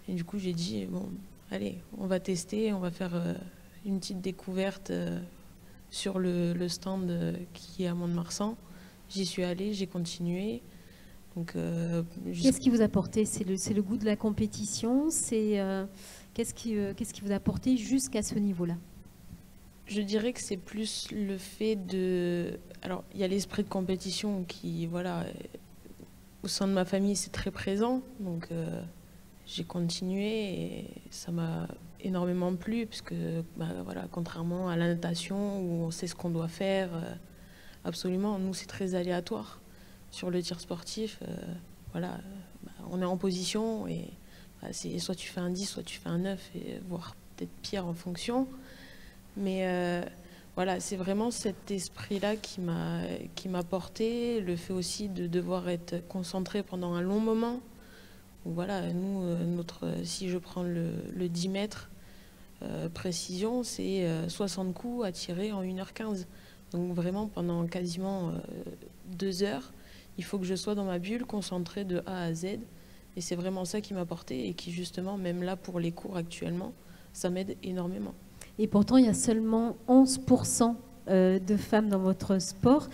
Et du coup, j'ai dit, bon, allez, on va tester, on va faire une petite découverte sur le stand qui est à Mont-de-Marsan. J'y suis allée, j'ai continué. Qu'est-ce qui vous a porté? C'est le goût de la compétition? Qu'est-ce qui vous a porté jusqu'à ce niveau-là? Je dirais que c'est plus le fait de... Alors, il y a l'esprit de compétition qui, voilà, au sein de ma famille, c'est très présent. Donc, j'ai continué et ça m'a énormément plu, puisque voilà, contrairement à la natation où on sait ce qu'on doit faire, absolument, nous c'est très aléatoire. Sur le tir sportif, voilà, on est en position et c'est soit tu fais un 10, soit tu fais un 9, et voire peut-être pire en fonction. Mais voilà, c'est vraiment cet esprit-là qui m'a porté, le fait aussi de devoir être concentré pendant un long moment. Voilà, nous, si je prends le 10 mètres, précision, c'est 60 coups à tirer en 1h15. Donc vraiment, pendant quasiment 2 heures, il faut que je sois dans ma bulle, concentrée de A à Z. Et c'est vraiment ça qui m'a porté et qui, justement, même là, pour les cours actuellement, ça m'aide énormément. Et pourtant, il y a seulement 11% de femmes dans votre sport.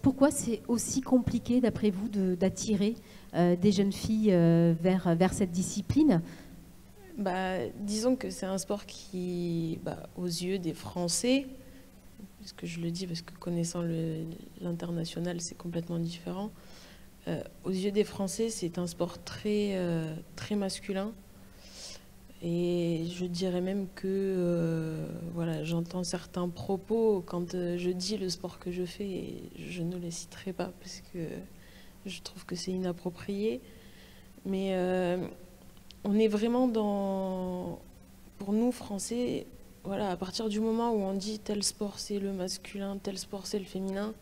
Pourquoi c'est aussi compliqué, d'après vous, d'attirer des jeunes filles vers cette discipline? Disons que c'est un sport qui, aux yeux des Français, puisque je le dis parce que connaissant l'international, c'est complètement différent. Aux yeux des Français, c'est un sport très, très masculin. Et je dirais même que voilà, j'entends certains propos quand je dis le sport que je fais, et je ne les citerai pas parce que je trouve que c'est inapproprié. Mais on est vraiment pour nous, Français, voilà, à partir du moment où on dit tel sport c'est le masculin, tel sport c'est le féminin,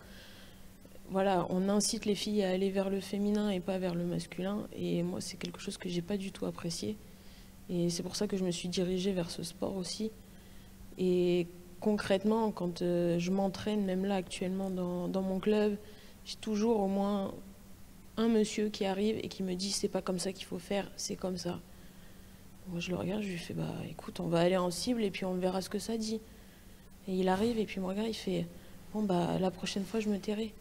voilà, on incite les filles à aller vers le féminin et pas vers le masculin. Et moi, c'est quelque chose que j'ai pas du tout apprécié. Et c'est pour ça que je me suis dirigée vers ce sport aussi. Et concrètement, quand je m'entraîne, même là actuellement dans mon club, j'ai toujours au moins un monsieur qui arrive et qui me dit c'est pas comme ça qu'il faut faire, c'est comme ça. Moi je le regarde, je lui fais écoute, on va aller en cible et puis on verra ce que ça dit. Et il arrive et puis il me regarde, il fait bon la prochaine fois je me tairai.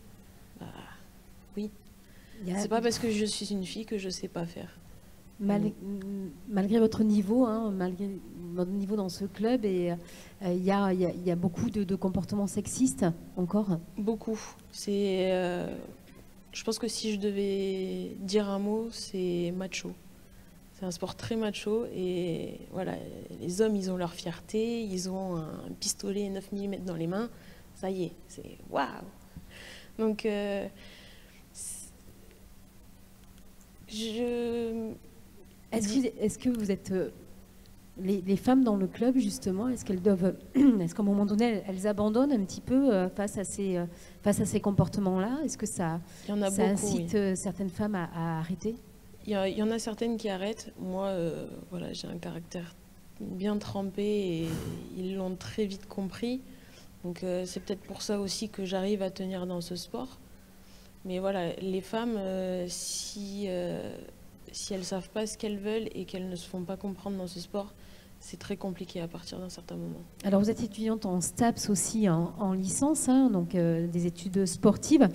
Oui. C'est pas parce que je suis une fille que je sais pas faire. Malgré votre niveau, malgré votre niveau dans ce club, et il y a beaucoup de comportements sexistes encore. Beaucoup. Je pense que si je devais dire un mot, c'est macho. C'est un sport très macho et voilà, les hommes, ils ont leur fierté, ils ont un pistolet 9 mm dans les mains, ça y est, c'est waouh. Donc Est-ce que vous êtes les femmes dans le club, justement, est-ce qu'à un moment donné elles abandonnent un petit peu face à ces comportements-là? Est-ce que ça incite certaines femmes à arrêter? Il y en a certaines qui arrêtent. Moi, voilà, j'ai un caractère bien trempé et ils l'ont très vite compris. Donc c'est peut-être pour ça aussi que j'arrive à tenir dans ce sport. Mais voilà, les femmes, si elles ne savent pas ce qu'elles veulent et qu'elles ne se font pas comprendre dans ce sport, c'est très compliqué à partir d'un certain moment. Alors vous êtes étudiante en STAPS aussi, en licence, donc des études sportives.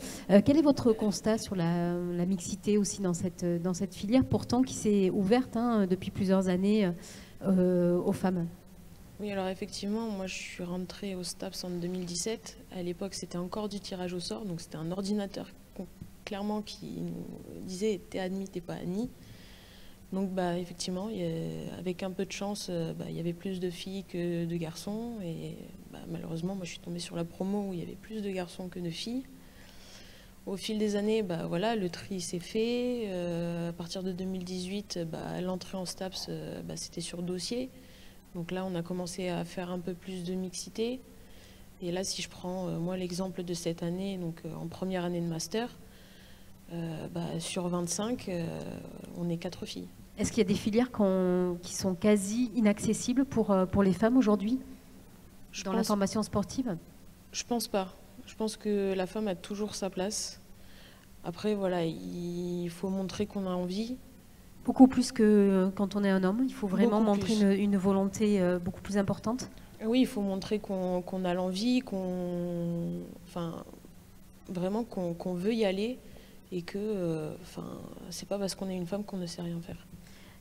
Quel est votre constat sur la mixité aussi dans cette filière, pourtant qui s'est ouverte depuis plusieurs années aux femmes? Oui, alors effectivement, moi je suis rentrée au STAPS en 2017. À l'époque, c'était encore du tirage au sort, donc c'était un ordinateur clairement qui nous disait t'es admis, t'es pas admis. Donc effectivement, avec un peu de chance, il y avait plus de filles que de garçons. Et malheureusement, moi je suis tombée sur la promo où il y avait plus de garçons que de filles. Au fil des années, voilà, le tri s'est fait. À partir de 2018, l'entrée en STAPS, c'était sur dossier. Donc là, on a commencé à faire un peu plus de mixité. Et là, si je prends moi l'exemple de cette année, donc en première année de master, sur 25, on est 4 filles. Est-ce qu'il y a des filières qui sont quasi inaccessibles pour les femmes aujourd'hui dans la formation sportive? Je pense pas. Je pense que la femme a toujours sa place. Après, voilà, il faut montrer qu'on a envie. Beaucoup plus que quand on est un homme. Il faut vraiment montrer une volonté beaucoup plus importante. Oui, il faut montrer qu'on a l'envie, vraiment qu'on veut y aller et que c'est pas parce qu'on est une femme qu'on ne sait rien faire.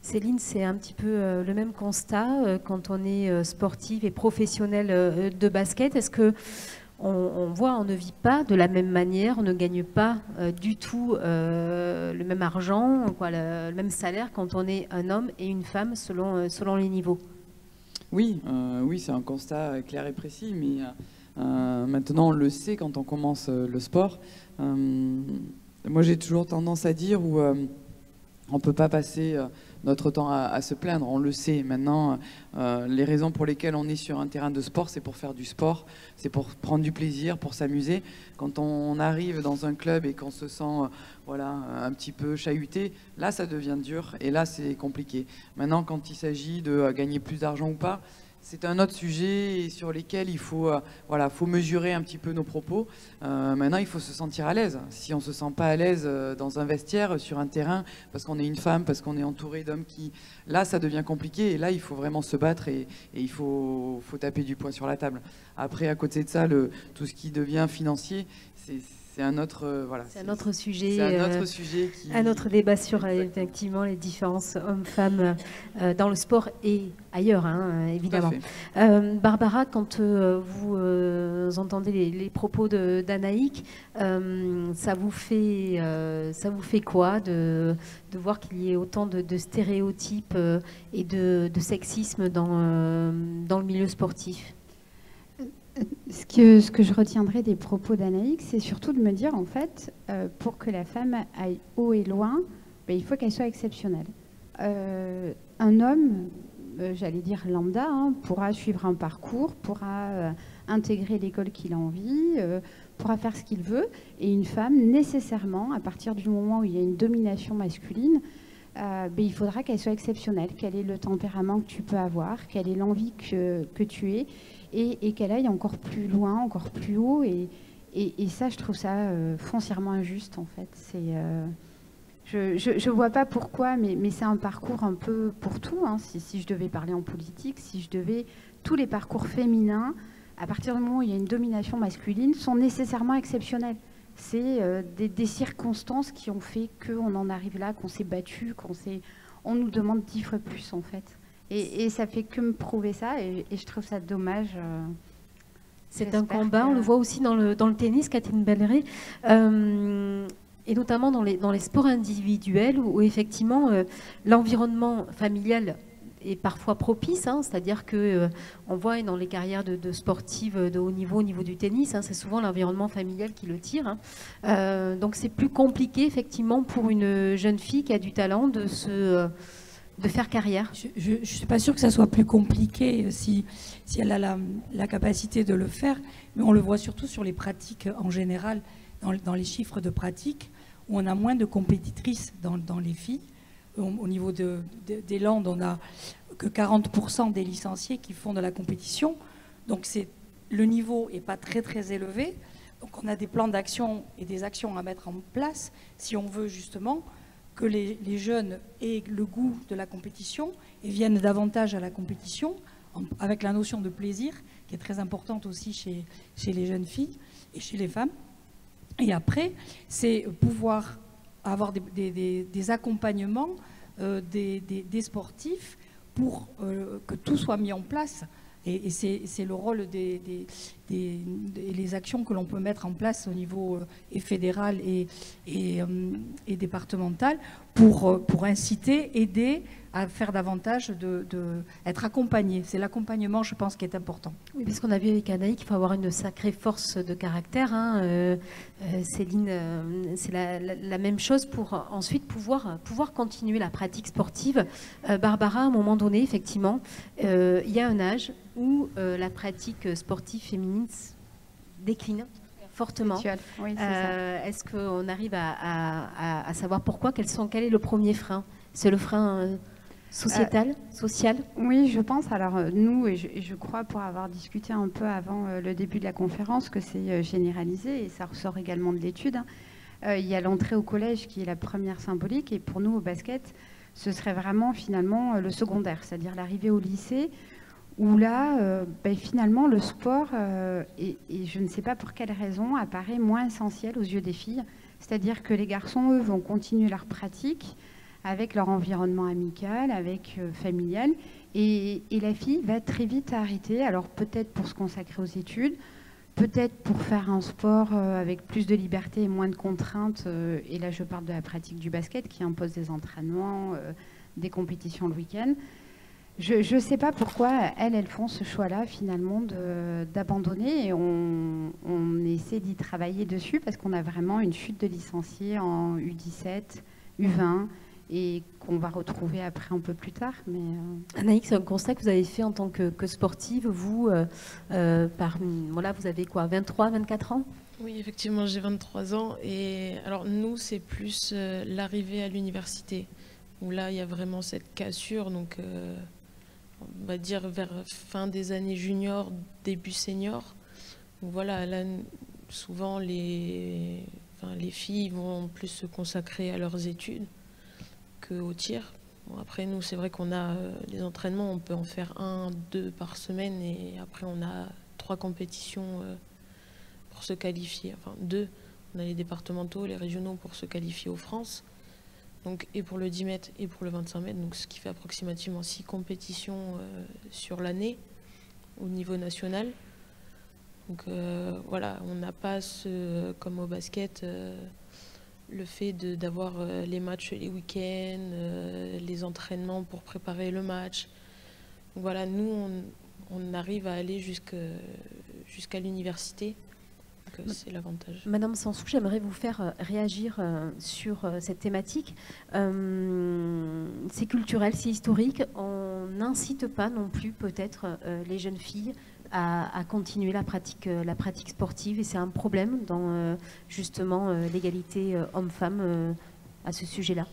Céline, c'est un petit peu le même constat quand on est sportive et professionnelle de basket. Est-ce que on ne vit pas de la même manière, on ne gagne pas du tout le même argent, le même salaire quand on est un homme et une femme selon les niveaux? Oui, c'est un constat clair et précis, mais maintenant on le sait quand on commence le sport. Moi j'ai toujours tendance à dire On ne peut pas passer notre temps à se plaindre, on le sait. Maintenant, les raisons pour lesquelles on est sur un terrain de sport, c'est pour faire du sport, c'est pour prendre du plaisir, pour s'amuser. Quand on arrive dans un club et qu'on se sent voilà, un petit peu chahuté, là, ça devient dur et là, c'est compliqué. Maintenant, quand il s'agit de gagner plus d'argent ou pas, c'est un autre sujet sur lequel il faut, voilà, faut mesurer un petit peu nos propos. Maintenant, il faut se sentir à l'aise. Si on ne se sent pas à l'aise dans un vestiaire, sur un terrain, parce qu'on est une femme, parce qu'on est entouré d'hommes qui... Là, ça devient compliqué et là, il faut vraiment se battre et il faut taper du poing sur la table. Après, à côté de ça, tout ce qui devient financier, c'est un autre voilà. C'est un autre sujet. C'est un autre sujet qui... Un autre débat sur effectivement les différences hommes-femmes dans le sport et ailleurs, hein, évidemment. Barbara, quand vous entendez les propos d'Anaïk, ça vous fait quoi de voir qu'il y ait autant de stéréotypes et de sexisme dans le milieu sportif? Ce que je retiendrai des propos d'Anaïk, c'est surtout de me dire, en fait, pour que la femme aille haut et loin, il faut qu'elle soit exceptionnelle. Un homme, j'allais dire lambda, hein, pourra suivre un parcours, pourra intégrer l'école qu'il a envie, pourra faire ce qu'il veut. Et une femme, nécessairement, à partir du moment où il y a une domination masculine, il faudra qu'elle soit exceptionnelle, qu'elle ait le tempérament que tu peux avoir, qu'elle ait l'envie que tu aies, et qu'elle aille encore plus loin, encore plus haut. Et ça, je trouve ça foncièrement injuste, en fait. Je ne vois pas pourquoi, mais c'est un parcours un peu pour tout. Hein. Si je devais parler en politique, tous les parcours féminins, à partir du moment où il y a une domination masculine, sont nécessairement exceptionnels. C'est des circonstances qui ont fait qu'on en arrive là, qu'on s'est battu, on nous demande 10 fois plus, en fait. Et ça fait que me prouver ça, et je trouve ça dommage. C'est un combat, on le voit aussi dans le tennis, Catherine Belleret, et notamment dans les sports individuels où effectivement l'environnement familial est parfois propice, hein, c'est-à-dire qu'on voit dans les carrières de sportives de haut niveau, au niveau du tennis, hein, c'est souvent l'environnement familial qui le tire. Hein. Donc c'est plus compliqué effectivement pour une jeune fille qui a du talent de faire carrière. Je ne suis pas sûre que ça soit plus compliqué si elle a la capacité de le faire, mais on le voit surtout sur les pratiques en général, dans les chiffres de pratique, où on a moins de compétitrices dans les filles. Au niveau des Landes, on n'a que 40% des licenciés qui font de la compétition. Donc le niveau n'est pas très très élevé. Donc on a des plans d'action et des actions à mettre en place si on veut justement que les jeunes aient le goût de la compétition et viennent davantage à la compétition, avec la notion de plaisir, qui est très importante aussi chez les jeunes filles et chez les femmes. Et après, c'est pouvoir avoir des accompagnements des sportifs pour que tout soit mis en place. Et c'est le rôle des actions que l'on peut mettre en place au niveau fédéral et départemental pour inciter, aider à faire davantage, être accompagné. C'est l'accompagnement, je pense, qui est important. Oui, parce qu'on a vu avec Anaïk qu'il faut avoir une sacrée force de caractère. Hein. Céline, c'est la même chose pour ensuite pouvoir continuer la pratique sportive. Barbara, à un moment donné, effectivement, il y a un âge où la pratique sportive féminine décline fortement. Oui, est-ce qu'on arrive à savoir pourquoi? Quel est le premier frein? C'est le frein sociétal, social? Oui, je pense. Alors nous, et je crois pour avoir discuté un peu avant le début de la conférence, que c'est généralisé, et ça ressort également de l'étude. Il y a l'entrée au collège qui est la première symbolique, et pour nous au basket, ce serait vraiment finalement le secondaire, c'est-à-dire l'arrivée au lycée, où là, finalement, le sport, et je ne sais pas pour quelle raison, apparaît moins essentiel aux yeux des filles. C'est-à-dire que les garçons, eux, vont continuer leur pratique avec leur environnement amical, familial, et la fille va très vite arrêter, alors peut-être pour se consacrer aux études, peut-être pour faire un sport avec plus de liberté et moins de contraintes, et là je parle de la pratique du basket qui impose des entraînements, des compétitions le week-end. Je ne sais pas pourquoi elles font ce choix-là finalement d'abandonner, et on essaie d'y travailler dessus parce qu'on a vraiment une chute de licenciés en U17, U20 et qu'on va retrouver après un peu plus tard. Mais Anaïk, c'est un constat que vous avez fait en tant que sportive. Vous, voilà, vous avez quoi, 23, 24 ans? Oui, effectivement, j'ai 23 ans. Et alors, nous, c'est plus l'arrivée à l'université, où là, il y a vraiment cette cassure. Donc, on va dire vers fin des années juniors, début senior. Donc, voilà, là, souvent, les filles vont plus se consacrer à leurs études qu'au tir. Bon, après, nous, c'est vrai qu'on a les entraînements, on peut en faire 1, 2 par semaine. Et après, on a 3 compétitions pour se qualifier, enfin 2, on a les départementaux, les régionaux pour se qualifier aux France, donc, et pour le 10 mètres et pour le 25 mètres, donc ce qui fait approximativement 6 compétitions sur l'année au niveau national. Donc voilà, on n'a pas, comme au basket, le fait d'avoir les matchs les week-ends, les entraînements pour préparer le match. Donc voilà, nous, on arrive à aller jusqu'à l'université. C'est l'avantage. Madame Sansou, j'aimerais vous faire réagir sur cette thématique. C'est culturel, c'est historique. On n'incite pas non plus peut-être les jeunes filles à continuer la pratique sportive, et c'est un problème dans justement l'égalité homme-femme à ce sujet-là.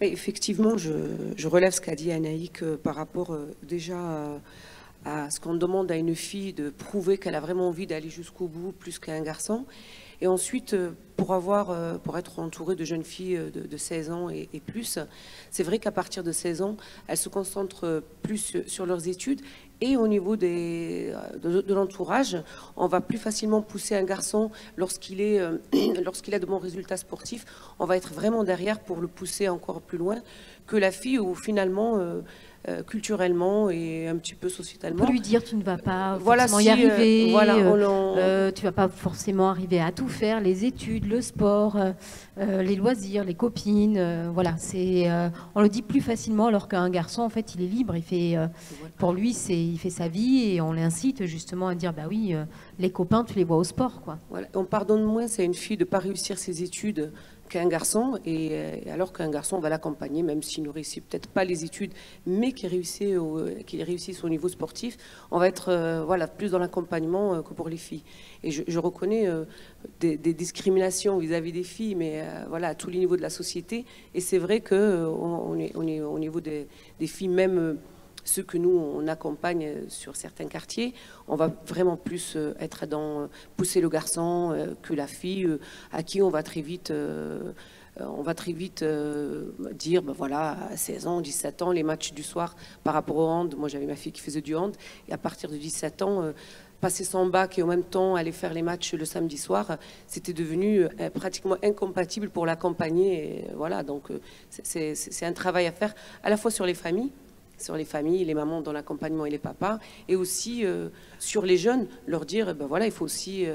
Effectivement, je relève ce qu'a dit Anaïk par rapport déjà à ce qu'on demande à une fille de prouver qu'elle a vraiment envie d'aller jusqu'au bout, plus qu'à un garçon. Et ensuite, pour être entourée de jeunes filles de 16 ans et plus, c'est vrai qu'à partir de 16 ans, elles se concentrent plus sur leurs études. Et au niveau de l'entourage, on va plus facilement pousser un garçon lorsqu'il a de bons résultats sportifs. On va être vraiment derrière pour le pousser encore plus loin que la fille où finalement... culturellement et un petit peu sociétalement. On peut lui dire tu ne vas pas forcément y arriver, tu vas pas forcément arriver à tout faire, les études, le sport, les loisirs, les copines, voilà, on le dit plus facilement, alors qu'un garçon en fait il est libre, il fait pour lui il fait sa vie et on l'incite justement à dire bah oui, les copains tu les vois au sport quoi. Voilà. On pardonne moins à une fille de pas réussir ses études qu'un garçon, et alors qu'un garçon, on va l'accompagner, même s'il ne réussit peut-être pas les études, mais qu'il réussisse au niveau sportif, on va être plus dans l'accompagnement que pour les filles. Et je reconnais des discriminations vis-à-vis des filles, mais à tous les niveaux de la société. Et c'est vrai qu'on est au niveau des filles, même ceux que nous, on accompagne sur certains quartiers, on va vraiment plus être dans pousser le garçon que la fille, à qui on va très vite dire, ben voilà, à 16 ans, 17 ans, les matchs du soir par rapport au hand. Moi, j'avais ma fille qui faisait du hand, et à partir de 17 ans, passer son bac et en même temps aller faire les matchs le samedi soir, c'était devenu pratiquement incompatible pour l'accompagner. Voilà, donc c'est un travail à faire à la fois sur les familles, les mamans dans l'accompagnement et les papas, et aussi sur les jeunes, leur dire ben voilà, il faut aussi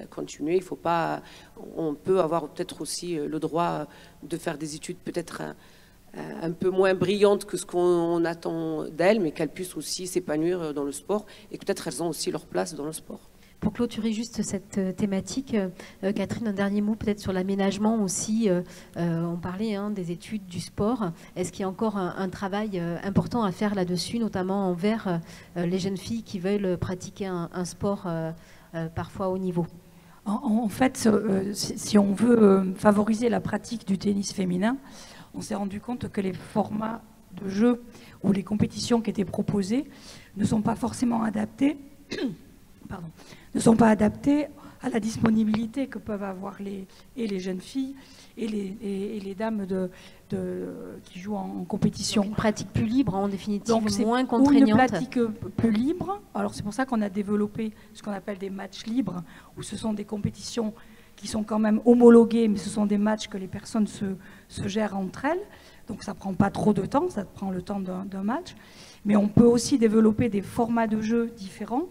continuer, il faut pas, on peut avoir peut-être aussi le droit de faire des études peut-être un peu moins brillantes que ce qu'on attend d'elles, mais qu'elles puissent aussi s'épanouir dans le sport, et peut-être elles ont aussi leur place dans le sport. Pour clôturer juste cette thématique, Catherine, un dernier mot peut-être sur l'aménagement aussi. On parlait des études, du sport. Est-ce qu'il y a encore un travail important à faire là-dessus, notamment envers les jeunes filles qui veulent pratiquer un sport parfois haut niveau? En fait, si on veut favoriser la pratique du tennis féminin, on s'est rendu compte que les formats de jeu ou les compétitions qui étaient proposées ne sont pas forcément adaptés. Ne sont pas adaptés à la disponibilité que peuvent avoir les jeunes filles et les dames qui jouent en compétition. Donc une pratique plus libre, en définitive, donc moins contraignante. Une pratique plus libre. Alors c'est pour ça qu'on a développé ce qu'on appelle des matchs libres, où ce sont des compétitions qui sont quand même homologuées, mais ce sont des matchs que les personnes se gèrent entre elles. Donc ça ne prend pas trop de temps, ça prend le temps d'un match. Mais on peut aussi développer des formats de jeu différents,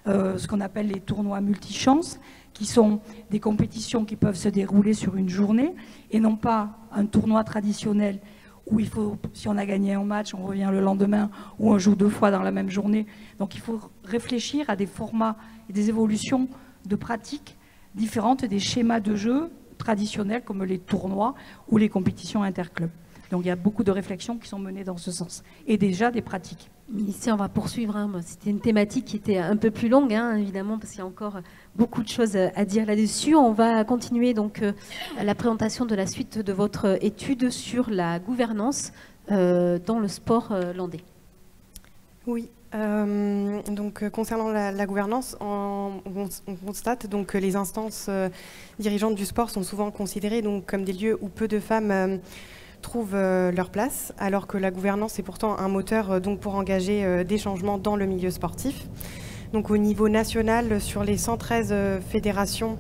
ce qu'on appelle les tournois multichances, qui sont des compétitions qui peuvent se dérouler sur une journée, et non pas un tournoi traditionnel où il faut, si on a gagné un match, on revient le lendemain, ou on joue 2 fois dans la même journée. Donc il faut réfléchir à des formats et des évolutions de pratiques différentes des schémas de jeu traditionnels comme les tournois ou les compétitions interclubs. Donc il y a beaucoup de réflexions qui sont menées dans ce sens, et déjà des pratiques. Ici, on va poursuivre. C'était une thématique qui était un peu plus longue, évidemment, parce qu'il y a encore beaucoup de choses à dire là-dessus. On va continuer donc la présentation de la suite de votre étude sur la gouvernance dans le sport landais. Oui. Donc, concernant la gouvernance, on constate donc, que les instances dirigeantes du sport sont souvent considérées donc, comme des lieux où peu de femmes trouvent leur place, alors que la gouvernance est pourtant un moteur donc, pour engager des changements dans le milieu sportif. Donc, au niveau national, sur les 113 fédérations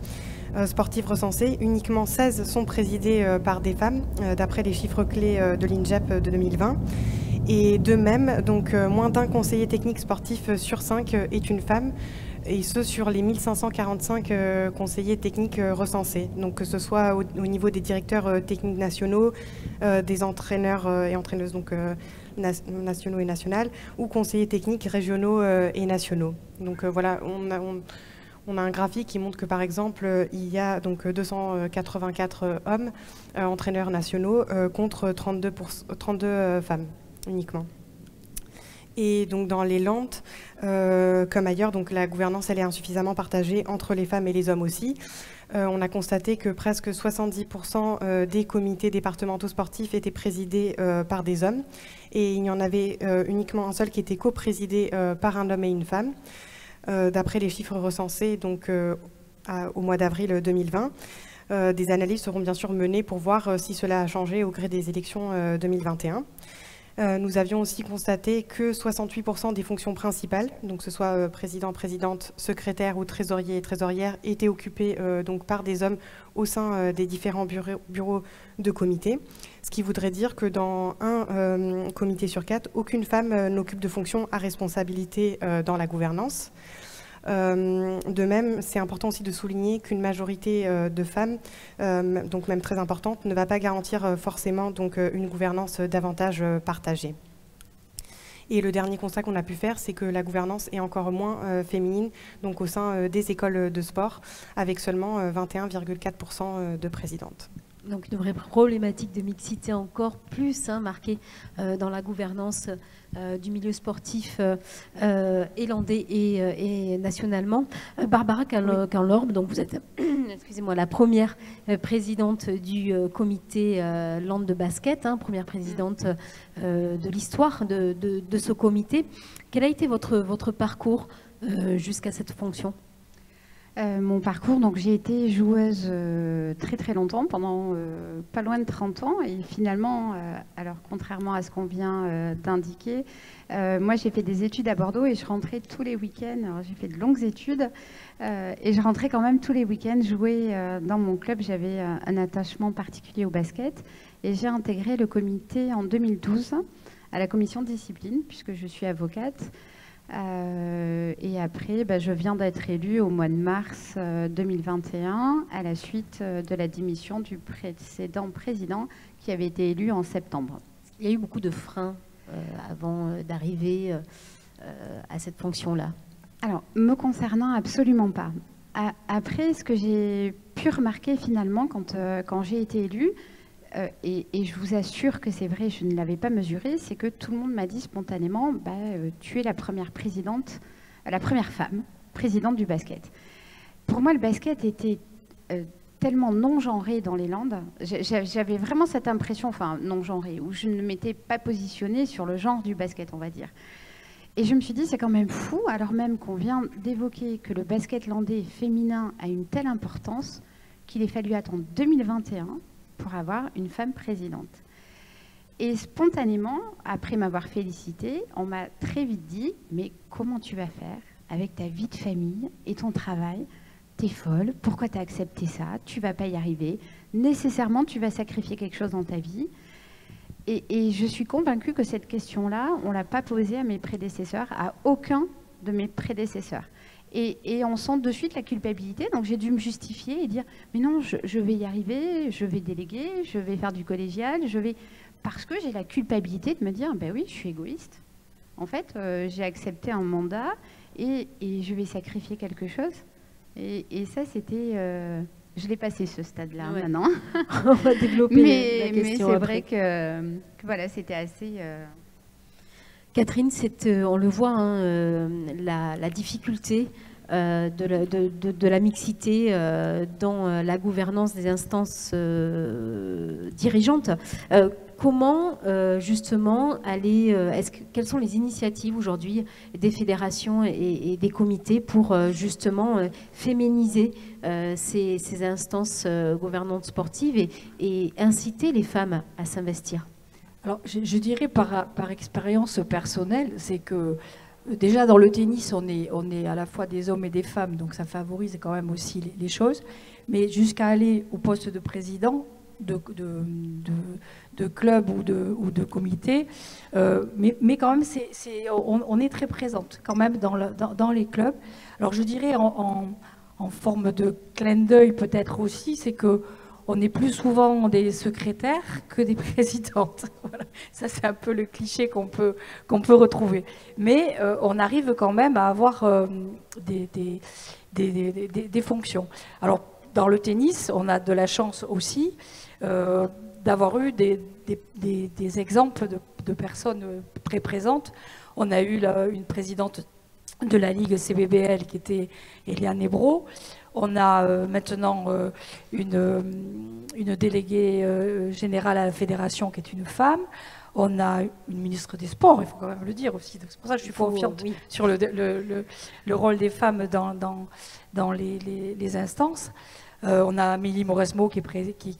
sportives recensées, uniquement 16 sont présidées par des femmes, d'après les chiffres clés de l'INJEP de 2020. Et de même, donc, moins d'un conseiller technique sportif sur 5 est une femme, et ce sur les 1545 conseillers techniques recensés. Donc que ce soit au niveau des directeurs techniques nationaux, des entraîneurs et entraîneuses donc, nationaux et nationales, ou conseillers techniques régionaux et nationaux. Donc voilà, on a un graphique qui montre que par exemple, il y a donc 284 hommes entraîneurs nationaux contre 32 femmes uniquement. Et donc dans les Landes, comme ailleurs, donc la gouvernance elle est insuffisamment partagée entre les femmes et les hommes aussi. On a constaté que presque 70% des comités départementaux sportifs étaient présidés par des hommes, et il y en avait uniquement un seul qui était coprésidé par un homme et une femme, d'après les chiffres recensés donc, au mois d'avril 2020. Des analyses seront bien sûr menées pour voir si cela a changé au gré des élections 2021. Nous avions aussi constaté que 68% des fonctions principales, donc que ce soit président, présidente, secrétaire ou trésorier et trésorière, étaient occupées donc par des hommes au sein des différents bureaux de comité. Ce qui voudrait dire que dans un comité sur 4, aucune femme n'occupe de fonction à responsabilité dans la gouvernance. De même, c'est important aussi de souligner qu'une majorité de femmes, donc même très importante, ne va pas garantir forcément donc, une gouvernance davantage partagée. Et le dernier constat qu'on a pu faire, c'est que la gouvernance est encore moins féminine donc au sein des écoles de sport, avec seulement 21,4% de présidentes. Donc une vraie problématique de mixité encore plus marquée dans la gouvernance du milieu sportif landais et nationalement. Barbara Canlorbe, donc vous êtes excusez-moi, la première présidente du comité Land de basket, première présidente de l'histoire de ce comité. Quel a été votre parcours jusqu'à cette fonction ? Mon parcours, donc j'ai été joueuse très très longtemps, pendant pas loin de 30 ans, et finalement, alors contrairement à ce qu'on vient d'indiquer, moi j'ai fait des études à Bordeaux et je rentrais tous les week-ends. Alors j'ai fait de longues études et je rentrais quand même tous les week-ends jouer dans mon club. J'avais un attachement particulier au basket et j'ai intégré le comité en 2012 à la commission de discipline puisque je suis avocate. Et après, je viens d'être élue au mois de mars 2021 à la suite de la démission du précédent président qui avait été élu en septembre. Il y a eu beaucoup de freins avant d'arriver à cette fonction-là. Alors, me concernant, absolument pas. Après, ce que j'ai pu remarquer finalement quand j'ai été élue, et je vous assure que c'est vrai, je ne l'avais pas mesuré, c'est que tout le monde m'a dit spontanément tu es la première présidente, la première femme présidente du basket. Pour moi, le basket était tellement non-genré dans les Landes. J'avais vraiment cette impression, enfin non-genré, où je ne m'étais pas positionnée sur le genre du basket, on va dire. Et je me suis dit, c'est quand même fou, alors même qu'on vient d'évoquer que le basket landais féminin a une telle importance qu'il ait fallu attendre 2021 pour avoir une femme présidente. Et spontanément, après m'avoir félicitée, on m'a très vite dit « Mais comment tu vas faire avec ta vie de famille et ton travail? T'es folle, pourquoi t'as accepté ça? Tu vas pas y arriver. Nécessairement, tu vas sacrifier quelque chose dans ta vie. » Et je suis convaincue que cette question-là, on ne l'a pas posée à mes prédécesseurs, à aucun de mes prédécesseurs. Et on sent de suite la culpabilité, donc j'ai dû me justifier et dire « Mais non, je vais y arriver, je vais déléguer, je vais faire du collégial, parce que j'ai la culpabilité de me dire « Ben oui, je suis égoïste. En fait, j'ai accepté un mandat et je vais sacrifier quelque chose. » Et ça, c'était Je l'ai passé ce stade-là Ouais. maintenant. On va développer la Mais question c'est après. vrai que voilà, c'était assez... Catherine, on le voit, hein, la difficulté de la mixité dans la gouvernance des instances dirigeantes. Comment justement aller... quelles sont les initiatives aujourd'hui des fédérations et des comités pour justement féminiser ces instances gouvernantes sportives et inciter les femmes à s'investir? Alors, je dirais par expérience personnelle, c'est que déjà dans le tennis, on est à la fois des hommes et des femmes, donc ça favorise quand même aussi les choses. Mais jusqu'à aller au poste de président de club ou de comité, mais quand même, on est très présente quand même dans les clubs. Alors, je dirais en forme de clin d'œil peut-être aussi, c'est que on est plus souvent des secrétaires que des présidentes. Voilà. Ça, c'est un peu le cliché qu'on peut retrouver. Mais on arrive quand même à avoir des fonctions. Alors, dans le tennis, on a de la chance aussi d'avoir eu des exemples de personnes très présentes. On a eu une présidente de la Ligue CBBL qui était Eliane Ebro. On a maintenant une déléguée générale à la fédération qui est une femme. On a une ministre des Sports, il faut quand même le dire aussi. C'est pour ça que je suis confiante sur le rôle des femmes dans les instances. On a Amélie Mauresmo qui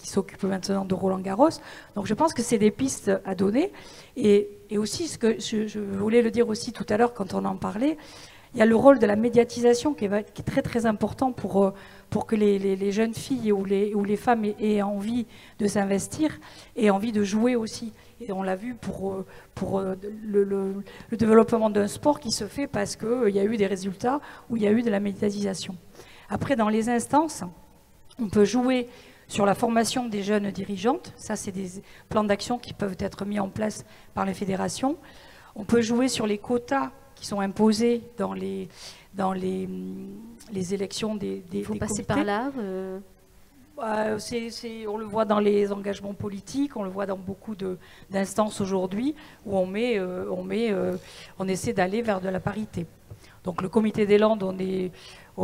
s'occupe maintenant de Roland-Garros. Donc je pense que c'est des pistes à donner. Et aussi, ce que je voulais le dire aussi tout à l'heure quand on en parlait, il y a le rôle de la médiatisation qui est très très important pour que les jeunes filles ou les femmes aient envie de s'investir et envie de jouer aussi. Et on l'a vu pour le développement d'un sport qui se fait parce qu'il y a eu des résultats où il y a eu de la médiatisation. Après, dans les instances, on peut jouer sur la formation des jeunes dirigeantes. Ça, c'est des plans d'action qui peuvent être mis en place par les fédérations. On peut jouer sur les quotas qui sont imposés dans les élections des Il faut passer comités. par là. On le voit dans les engagements politiques, on le voit dans beaucoup d'instances aujourd'hui où on essaie d'aller vers de la parité. Donc le comité des Landes, on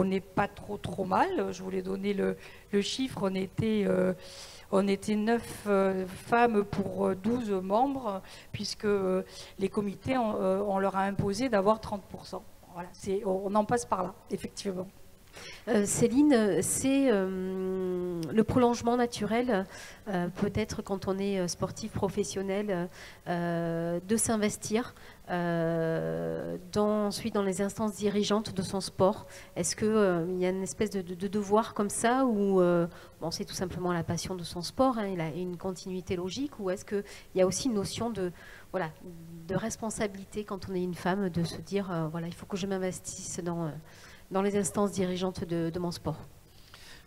n'est pas trop mal. Je voulais donner le chiffre, on était 9 femmes pour 12 membres, puisque les comités, on leur a imposé d'avoir 30%. Voilà, on en passe par là, effectivement. Céline, c'est le prolongement naturel, peut-être quand on est sportif professionnel, de s'investir ensuite dans les instances dirigeantes de son sport. Est-ce qu'il y a une espèce de devoir comme ça où c'est tout simplement la passion de son sport, hein, il a une continuité logique, ou est-ce qu'il y a aussi une notion de responsabilité quand on est une femme, de se dire il faut que je m'investisse dans les instances dirigeantes de mon sport?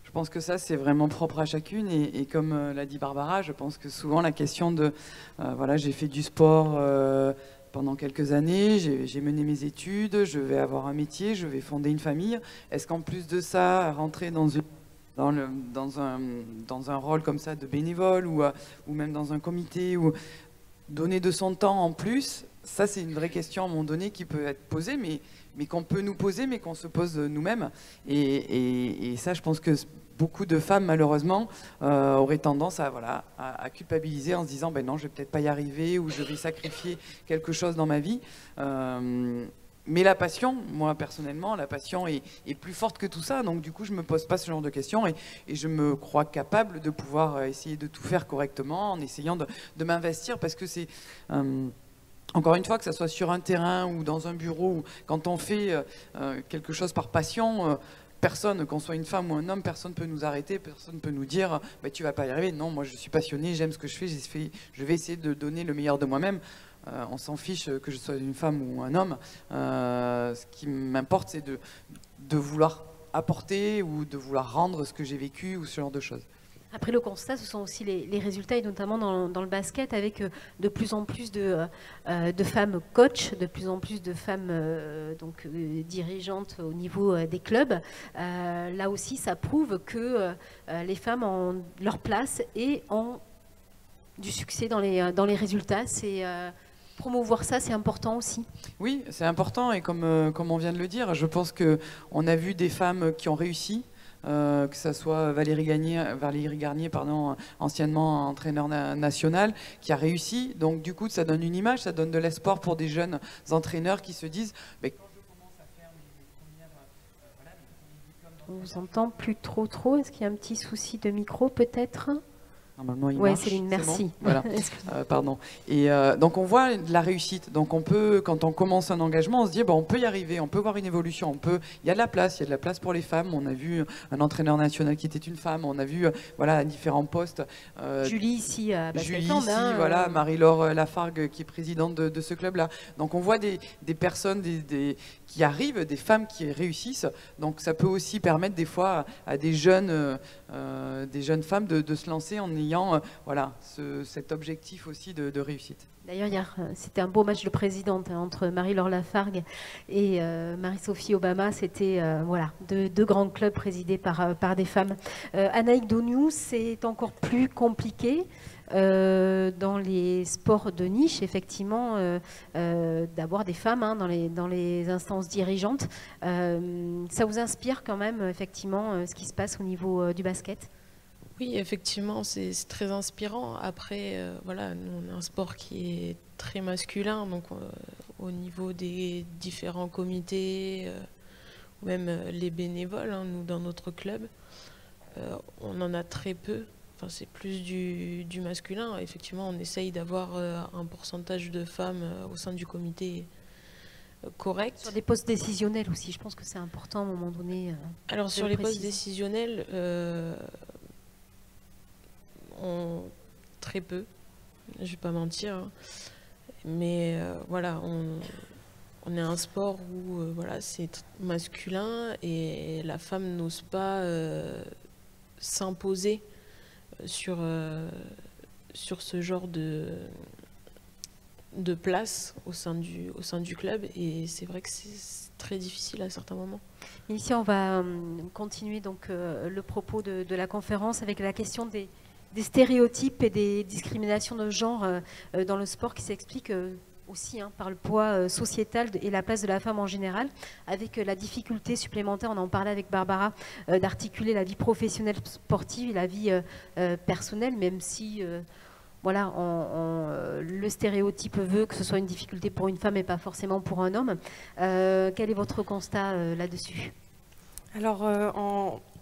Je pense que ça, c'est vraiment propre à chacune. Et comme l'a dit Barbara, je pense que souvent la question de... j'ai fait du sport pendant quelques années, j'ai mené mes études, je vais avoir un métier, je vais fonder une famille. Est-ce qu'en plus de ça, rentrer dans un rôle comme ça de bénévole ou même dans un comité, ou donner de son temps en plus, ça c'est une vraie question à un moment donné qui peut être posée, mais qu'on peut nous poser, mais qu'on se pose nous-mêmes. Et ça, je pense que beaucoup de femmes, malheureusement, auraient tendance à culpabiliser en se disant non, je vais peut-être pas y arriver, ou je vais sacrifier quelque chose dans ma vie. Mais la passion, moi personnellement, la passion est plus forte que tout ça. Donc du coup, je me pose pas ce genre de questions et je me crois capable de pouvoir essayer de tout faire correctement en essayant de m'investir, parce que c'est... Encore une fois, que ce soit sur un terrain ou dans un bureau, ou quand on fait quelque chose par passion, personne, qu'on soit une femme ou un homme, personne ne peut nous arrêter, personne ne peut nous dire tu vas pas y arriver. Non, moi je suis passionné, j'aime ce que je fais, je vais essayer de donner le meilleur de moi-même. On s'en fiche que je sois une femme ou un homme. Ce qui m'importe, c'est de vouloir apporter ou de vouloir rendre ce que j'ai vécu ou ce genre de choses. Après, le constat, ce sont aussi les résultats, et notamment dans le basket, avec de plus en plus de femmes coachs, de plus en plus de femmes dirigeantes au niveau des clubs. Là aussi, ça prouve que les femmes ont leur place et ont du succès dans les résultats. Promouvoir ça, c'est important aussi. Oui, c'est important, et comme on vient de le dire, je pense qu'on a vu des femmes qui ont réussi. Que ce soit Valérie Garnier, anciennement entraîneur national, qui a réussi. Donc du coup, ça donne une image, ça donne de l'espoir pour des jeunes entraîneurs qui se disent quand je commence à faire mes premiers diplômes... On vous entend plus trop. Est-ce qu'il y a un petit souci de micro peut-être ? Normalement, il marche. Oui, Céline, merci. Bon. Voilà. Pardon. Et donc, on voit de la réussite. Donc, on peut, quand on commence un engagement, on se dit, on peut y arriver, on peut voir une évolution. Il y a de la place pour les femmes. On a vu un entraîneur national qui était une femme. On a vu, à différents postes. Julie ici, à Basket-Land. Voilà, Marie-Laure Lafargue, qui est présidente de ce club-là. Donc, on voit des personnes qui arrivent, des femmes qui réussissent. Donc, ça peut aussi permettre des fois à des jeunes femmes de se lancer en ayant cet objectif aussi de réussite. D'ailleurs, hier, c'était un beau match de présidente entre Marie-Laure Lafargue et Marie-Sophie Obama. C'était deux grands clubs présidés par des femmes. Anaïk Doniou, c'est encore plus compliqué dans les sports de niche, effectivement, d'avoir des femmes dans les instances dirigeantes. Ça vous inspire quand même, effectivement, ce qui se passe au niveau du basket ? Oui, effectivement, c'est très inspirant. Après, nous, on a un sport qui est très masculin, donc au niveau des différents comités, ou même les bénévoles, nous, dans notre club, on en a très peu. Enfin, c'est plus du masculin. Effectivement, on essaye d'avoir un pourcentage de femmes au sein du comité correct. Sur des postes décisionnels aussi, je pense que c'est important à un moment donné. Alors, sur les postes décisionnels... très peu, je vais pas mentir, mais on est un sport où c'est masculin et la femme n'ose pas s'imposer sur ce genre de place au sein du club, et c'est vrai que c'est très difficile à certains moments. Ici, on va continuer donc le propos de la conférence avec la question des stéréotypes et des discriminations de genre dans le sport, qui s'expliquent aussi par le poids sociétal et la place de la femme en général, avec la difficulté supplémentaire, on en parlait avec Barbara, d'articuler la vie professionnelle sportive et la vie personnelle, même si le stéréotype veut que ce soit une difficulté pour une femme et pas forcément pour un homme. Quel est votre constat là-dessus ? Alors,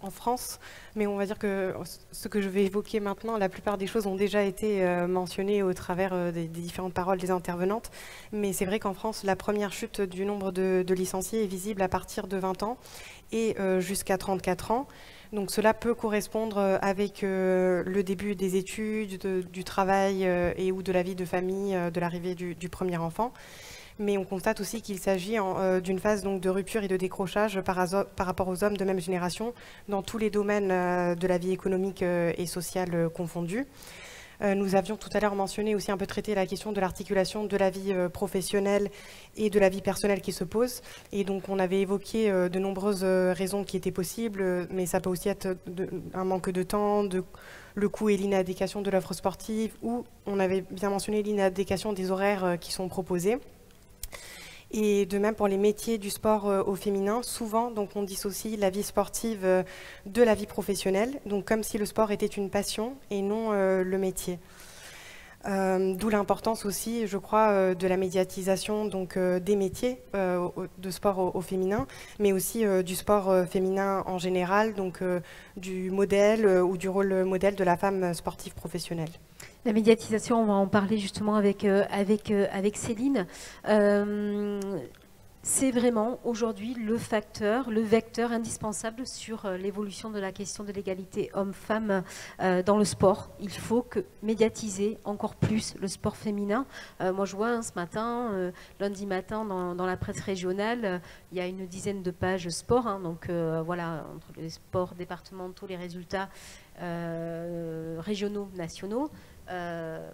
en France, mais on va dire que ce que je vais évoquer maintenant, la plupart des choses ont déjà été mentionnées au travers des différentes paroles des intervenantes. Mais c'est vrai qu'en France, la première chute du nombre de licenciés est visible à partir de 20 ans et jusqu'à 34 ans. Donc cela peut correspondre avec le début des études, du travail et ou de la vie de famille, de l'arrivée du premier enfant. Mais on constate aussi qu'il s'agit d'une phase donc, de rupture et de décrochage par rapport aux hommes de même génération dans tous les domaines de la vie économique et sociale confondus. Nous avions tout à l'heure mentionné aussi un peu traité la question de l'articulation de la vie professionnelle et de la vie personnelle qui se pose. Et donc on avait évoqué de nombreuses raisons qui étaient possibles, mais ça peut aussi être un manque de temps, le coût et l'inadéquation de l'offre sportive, ou on avait bien mentionné l'inadéquation des horaires qui sont proposés. Et de même pour les métiers du sport au féminin, souvent donc on dissocie la vie sportive de la vie professionnelle, donc comme si le sport était une passion et non le métier. D'où l'importance aussi, je crois, de la médiatisation donc, des métiers de sport au féminin, mais aussi du sport féminin en général, donc du modèle ou du rôle modèle de la femme sportive professionnelle. La médiatisation, on va en parler justement avec Céline. c'est vraiment aujourd'hui le vecteur indispensable sur l'évolution de la question de l'égalité homme-femme dans le sport. Il faut médiatiser encore plus le sport féminin. Moi, je vois ce matin, lundi matin, dans la presse régionale, il y a une dizaine de pages sport. Donc voilà, entre les sports départementaux, les résultats régionaux, nationaux.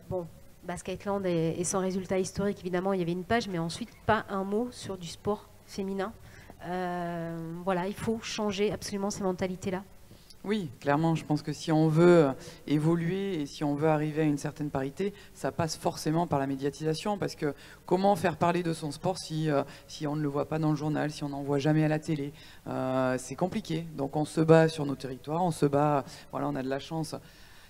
Bon. Basketland et son résultat historique, évidemment, il y avait une page, mais ensuite, pas un mot sur du sport féminin. Voilà, il faut changer absolument ces mentalités-là. Oui, clairement, je pense que si on veut évoluer et si on veut arriver à une certaine parité, ça passe forcément par la médiatisation, parce que comment faire parler de son sport si on ne le voit pas dans le journal, si on n'en voit jamais à la télé, c'est compliqué. Donc on se bat sur nos territoires, on se bat, voilà, on a de la chance.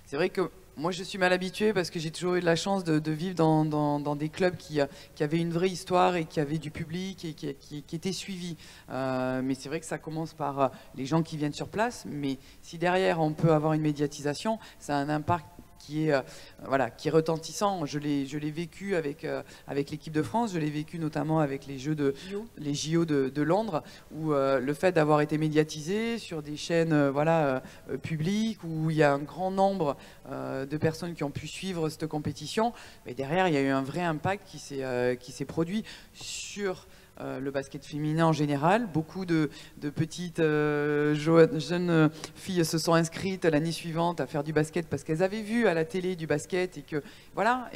C'est vrai que moi, je suis mal habituée parce que j'ai toujours eu de la chance de vivre dans des clubs qui avaient une vraie histoire et qui avaient du public et qui étaient suivis. Mais c'est vrai que ça commence par les gens qui viennent sur place. Mais si derrière, on peut avoir une médiatisation, ça a un impact qui est retentissant. Je l'ai vécu avec l'équipe de France, je l'ai vécu notamment avec les JO de Londres, où le fait d'avoir été médiatisé sur des chaînes publiques, où il y a un grand nombre de personnes qui ont pu suivre cette compétition, mais derrière il y a eu un vrai impact qui s'est produit sur le basket féminin en général. Beaucoup de petites jeunes filles se sont inscrites l'année suivante à faire du basket parce qu'elles avaient vu à la télé du basket et que voilà.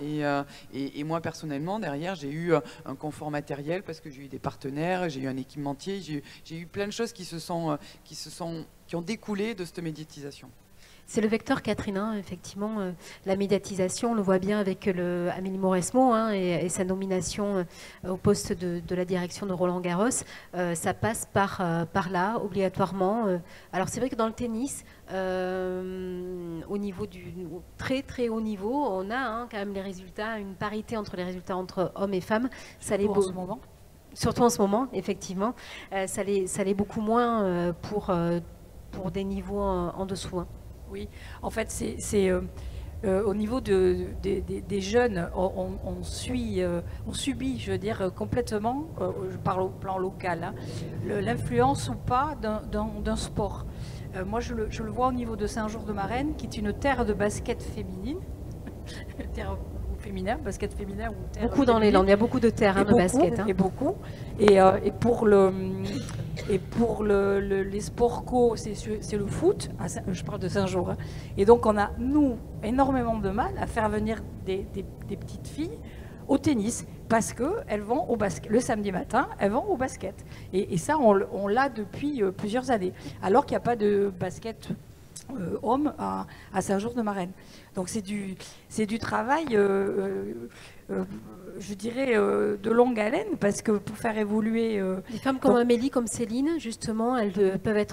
Et moi personnellement derrière j'ai eu un confort matériel parce que j'ai eu des partenaires, j'ai eu un équipementier, j'ai eu plein de choses qui ont découlé de cette médiatisation. C'est le vecteur, Catherine, effectivement, la médiatisation, on le voit bien avec Amélie Mauresmo et sa nomination au poste de la direction de Roland-Garros. Ça passe par là, obligatoirement. Alors c'est vrai que dans le tennis, au niveau au très très haut niveau, on a quand même les résultats, une parité entre les résultats entre hommes et femmes. Ça l'est en ce moment. Surtout en ce moment, effectivement. Ça l'est beaucoup moins pour des niveaux en dessous. Oui, en fait, c'est au niveau des jeunes, on subit, je veux dire, complètement, je parle au plan local, l'influence ou pas d'un sport. Moi, je le vois au niveau de Saint-Georges-de-Marenne, qui est une terre de basket féminine, terre féminin, basket féminin. Ou terre beaucoup dans les Landes, il y a beaucoup de terrains de basket. Et beaucoup. Et pour les sports co, c'est le foot. Je parle de Saint-Jean. Et donc, on a, nous, énormément de mal à faire venir des petites filles au tennis parce qu'elles vont au basket. Le samedi matin, elles vont au basket. Et ça, on l'a depuis plusieurs années. Alors qu'il n'y a pas de basket homme à Saint-Georges-de-Marenne. Donc c'est du travail, je dirais, de longue haleine, parce que pour faire évoluer... Des femmes comme Amélie, comme Céline, justement, elles peuvent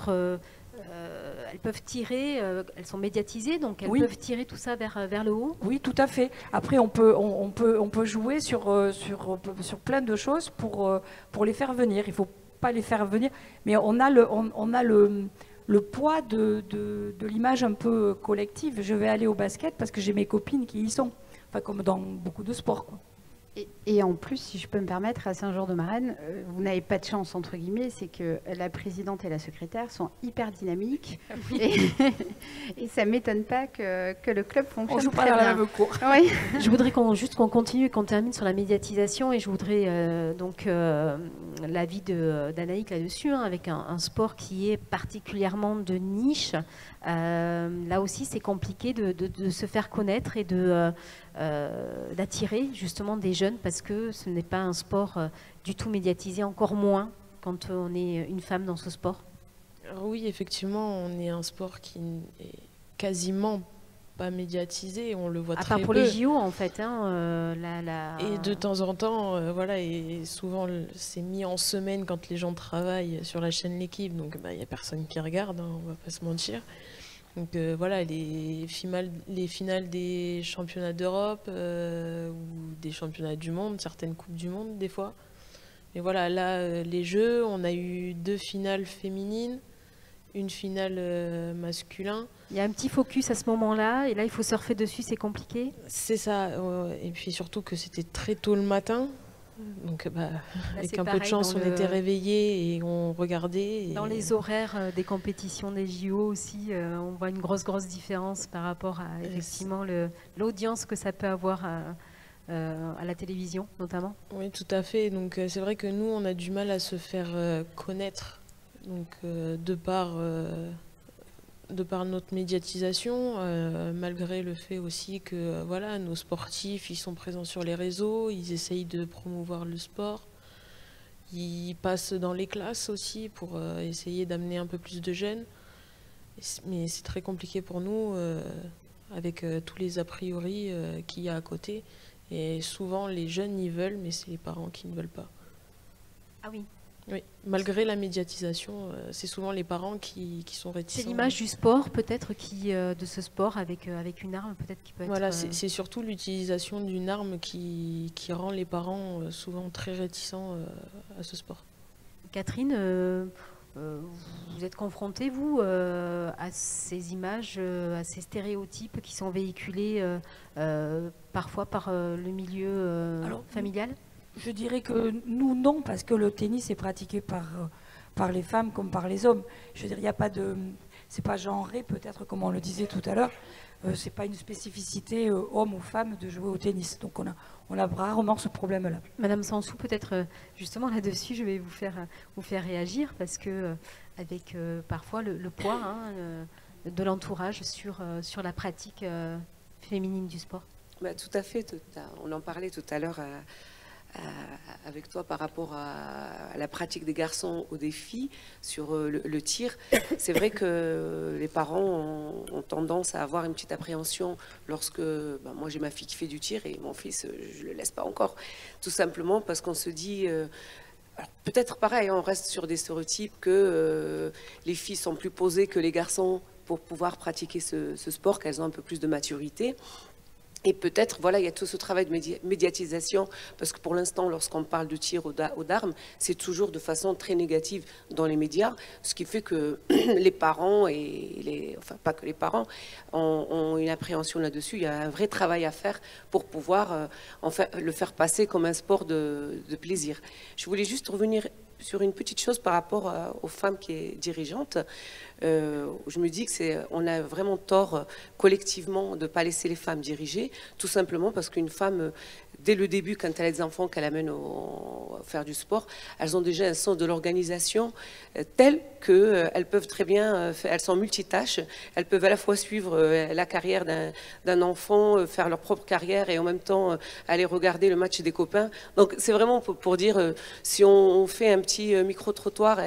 tirer, elles sont médiatisées, donc elles peuvent tirer tout ça vers le haut. Oui, tout à fait. Après, on peut jouer sur plein de choses pour les faire venir. Il ne faut pas les faire venir, mais on a le poids de l'image un peu collective. Je vais aller au basket parce que j'ai mes copines qui y sont, enfin, comme dans beaucoup de sports, quoi. Et en plus, si je peux me permettre, à Saint-Georges-de-Marenne, vous n'avez pas de chance, entre guillemets, c'est que la présidente et la secrétaire sont hyper dynamiques. Et ça ne m'étonne pas que le club fonctionne. On joue très pas dans bien. la même cour. Oui. Je voudrais qu'on continue et qu'on termine sur la médiatisation. Et je voudrais l'avis d'Anaïk là-dessus, avec un sport qui est particulièrement de niche. Là aussi, c'est compliqué de se faire connaître et d'attirer justement des jeunes parce que ce n'est pas un sport du tout médiatisé, encore moins quand on est une femme dans ce sport. Alors oui, effectivement, on est un sport qui est quasiment pas médiatisé, on le voit très peu. À part pour les JO en fait. Et de temps en temps, et souvent c'est mis en semaine quand les gens travaillent sur la chaîne L'Équipe, donc il n'y a personne qui regarde, on va pas se mentir. Donc les finales des championnats d'Europe ou des championnats du monde, certaines coupes du monde des fois. Mais voilà, là les Jeux, on a eu 2 finales féminines, une finale masculin. Il y a un petit focus à ce moment-là, et là il faut surfer dessus, c'est compliqué. C'est ça, et puis surtout que c'était très tôt le matin. Donc avec c'est un peu de pareil, chance, dans on était réveillés et on regardait. Dans les horaires des compétitions des JO aussi, on voit une grosse différence par rapport à effectivement l'audience que ça peut avoir à la télévision notamment. Oui, tout à fait. Donc c'est vrai que nous, on a du mal à se faire connaître, donc de par notre médiatisation, malgré le fait aussi que voilà, nos sportifs, ils sont présents sur les réseaux, ils essayent de promouvoir le sport, ils passent dans les classes aussi pour essayer d'amener un peu plus de jeunes. Mais c'est très compliqué pour nous avec tous les a priori qu'il y a à côté. Et souvent, les jeunes y veulent, mais c'est les parents qui ne veulent pas. Ah oui. Oui, malgré la médiatisation, c'est souvent les parents qui sont réticents. C'est l'image du sport, peut-être, de ce sport avec une arme, peut-être qui peut être... Voilà, c'est surtout l'utilisation d'une arme qui rend les parents souvent très réticents à ce sport. Catherine, vous êtes confrontée, vous, à ces images, à ces stéréotypes qui sont véhiculés parfois par le milieu familial ? Je dirais que nous, non, parce que le tennis est pratiqué par les femmes comme par les hommes. Je veux dire, il n'y a pas de... C'est pas genré, peut-être, comme on le disait tout à l'heure. C'est pas une spécificité homme ou femme de jouer au tennis. Donc on a rarement ce problème-là. Madame Sansou, peut-être justement là-dessus, je vais vous faire réagir parce que avec parfois le poids de l'entourage sur la pratique féminine du sport. Tout à fait. On en parlait tout à l'heure avec toi par rapport à la pratique des garçons ou des filles sur le tir. C'est vrai que les parents ont tendance à avoir une petite appréhension lorsque moi j'ai ma fille qui fait du tir et mon fils je le laisse pas encore, tout simplement parce qu'on se dit peut-être pareil, on reste sur des stéréotypes que les filles sont plus posées que les garçons pour pouvoir pratiquer ce sport, qu'elles ont un peu plus de maturité. Et peut-être, voilà, il y a tout ce travail de médiatisation, parce que pour l'instant, lorsqu'on parle de tir ou d'armes, c'est toujours de façon très négative dans les médias, ce qui fait que les parents, enfin pas que les parents, ont une appréhension là-dessus. Il y a un vrai travail à faire pour pouvoir le faire passer comme un sport de plaisir. Je voulais juste revenir sur une petite chose par rapport aux femmes qui est dirigeantes. Je me dis qu'on a vraiment tort collectivement de ne pas laisser les femmes diriger, tout simplement parce qu'une femme, dès le début, quand elle a des enfants qu'elle amène à faire du sport, elles ont déjà un sens de l'organisation tel qu'elles peuvent très bien, elles sont multitâches, elles peuvent à la fois suivre la carrière d'un enfant, faire leur propre carrière et en même temps aller regarder le match des copains. Donc c'est vraiment pour dire, si on fait un petit micro-trottoir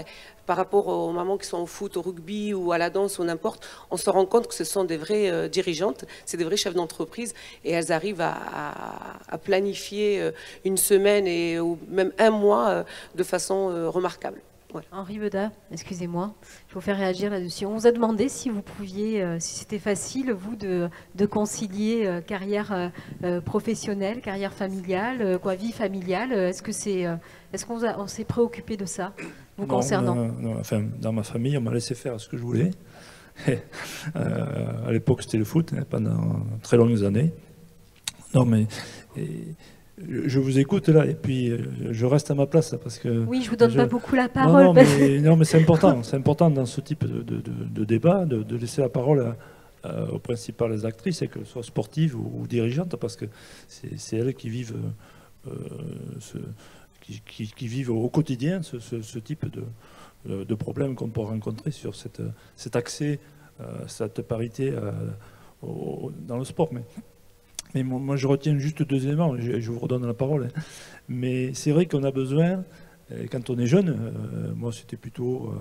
par rapport aux mamans qui sont au foot, au rugby ou à la danse ou n'importe, on se rend compte que ce sont des vraies dirigeantes, c'est des vrais chefs d'entreprise et elles arrivent à planifier une semaine ou même un mois de façon remarquable. Voilà. Henri Beda, excusez-moi, je vous fais réagir là-dessus. On vous a demandé si vous pouviez, si c'était facile, vous, de concilier carrière professionnelle, carrière familiale, vie familiale. Est-ce qu'on s'est préoccupé de ça, vous concernant? Non, enfin, dans ma famille, on m'a laissé faire ce que je voulais. À l'époque, c'était le foot, pendant très longues années. Non, mais... Je vous écoute là et puis je reste à ma place parce que... Oui, je vous donne pas beaucoup la parole. Non, mais c'est important dans ce type de débat de laisser la parole aux principales actrices, qu'elles soient sportives ou dirigeantes, parce que c'est elles qui vivent, qui vivent au quotidien ce type de problème qu'on peut rencontrer sur cet accès, cette parité dans le sport. Mais moi, je retiens juste 2 éléments, je vous redonne la parole. Mais c'est vrai qu'on a besoin, quand on est jeune, moi c'était plutôt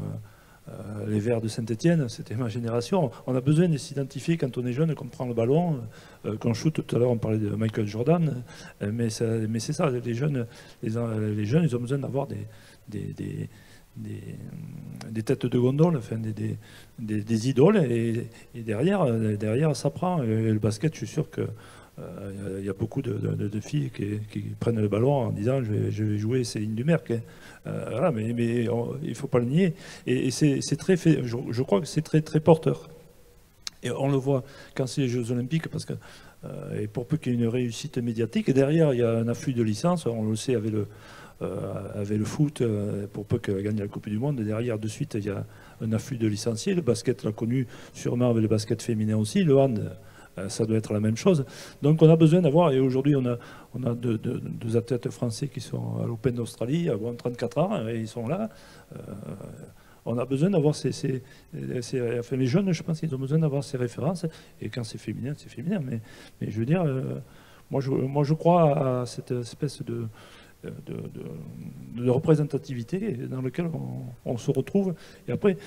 les Verts de Saint-Étienne, c'était ma génération, on a besoin de s'identifier quand on est jeune, qu'on prend le ballon, qu'on shoot. Tout à l'heure, on parlait de Michael Jordan, mais c'est ça, les jeunes, ils ont besoin d'avoir des têtes de gondole, enfin des idoles, et derrière ça prend. Et le basket, je suis sûr que il y a beaucoup de filles qui prennent le ballon en disant je vais jouer Céline Dumerc. Voilà, mais il ne faut pas le nier. Et c'est très je crois que c'est très, très porteur. Et on le voit quand c'est les Jeux Olympiques, parce que Et pour peu qu'il y ait une réussite médiatique, et derrière, il y a un afflux de licences, on le sait avec le foot, pour peu qu'elle gagne la Coupe du Monde, et derrière, de suite, il y a un afflux de licenciés. Le basket l'a connu sûrement avec le basket féminin aussi, le hand, ça doit être la même chose. Donc on a besoin d'avoir, et aujourd'hui on a deux athlètes français qui sont à l'Open d'Australie, à 34 ans, et ils sont là. On a besoin d'avoir enfin, les jeunes, je pense qu'ils ont besoin d'avoir ces références, et quand c'est féminin, mais je veux dire, moi je crois à cette espèce de représentativité dans laquelle on se retrouve. Et après,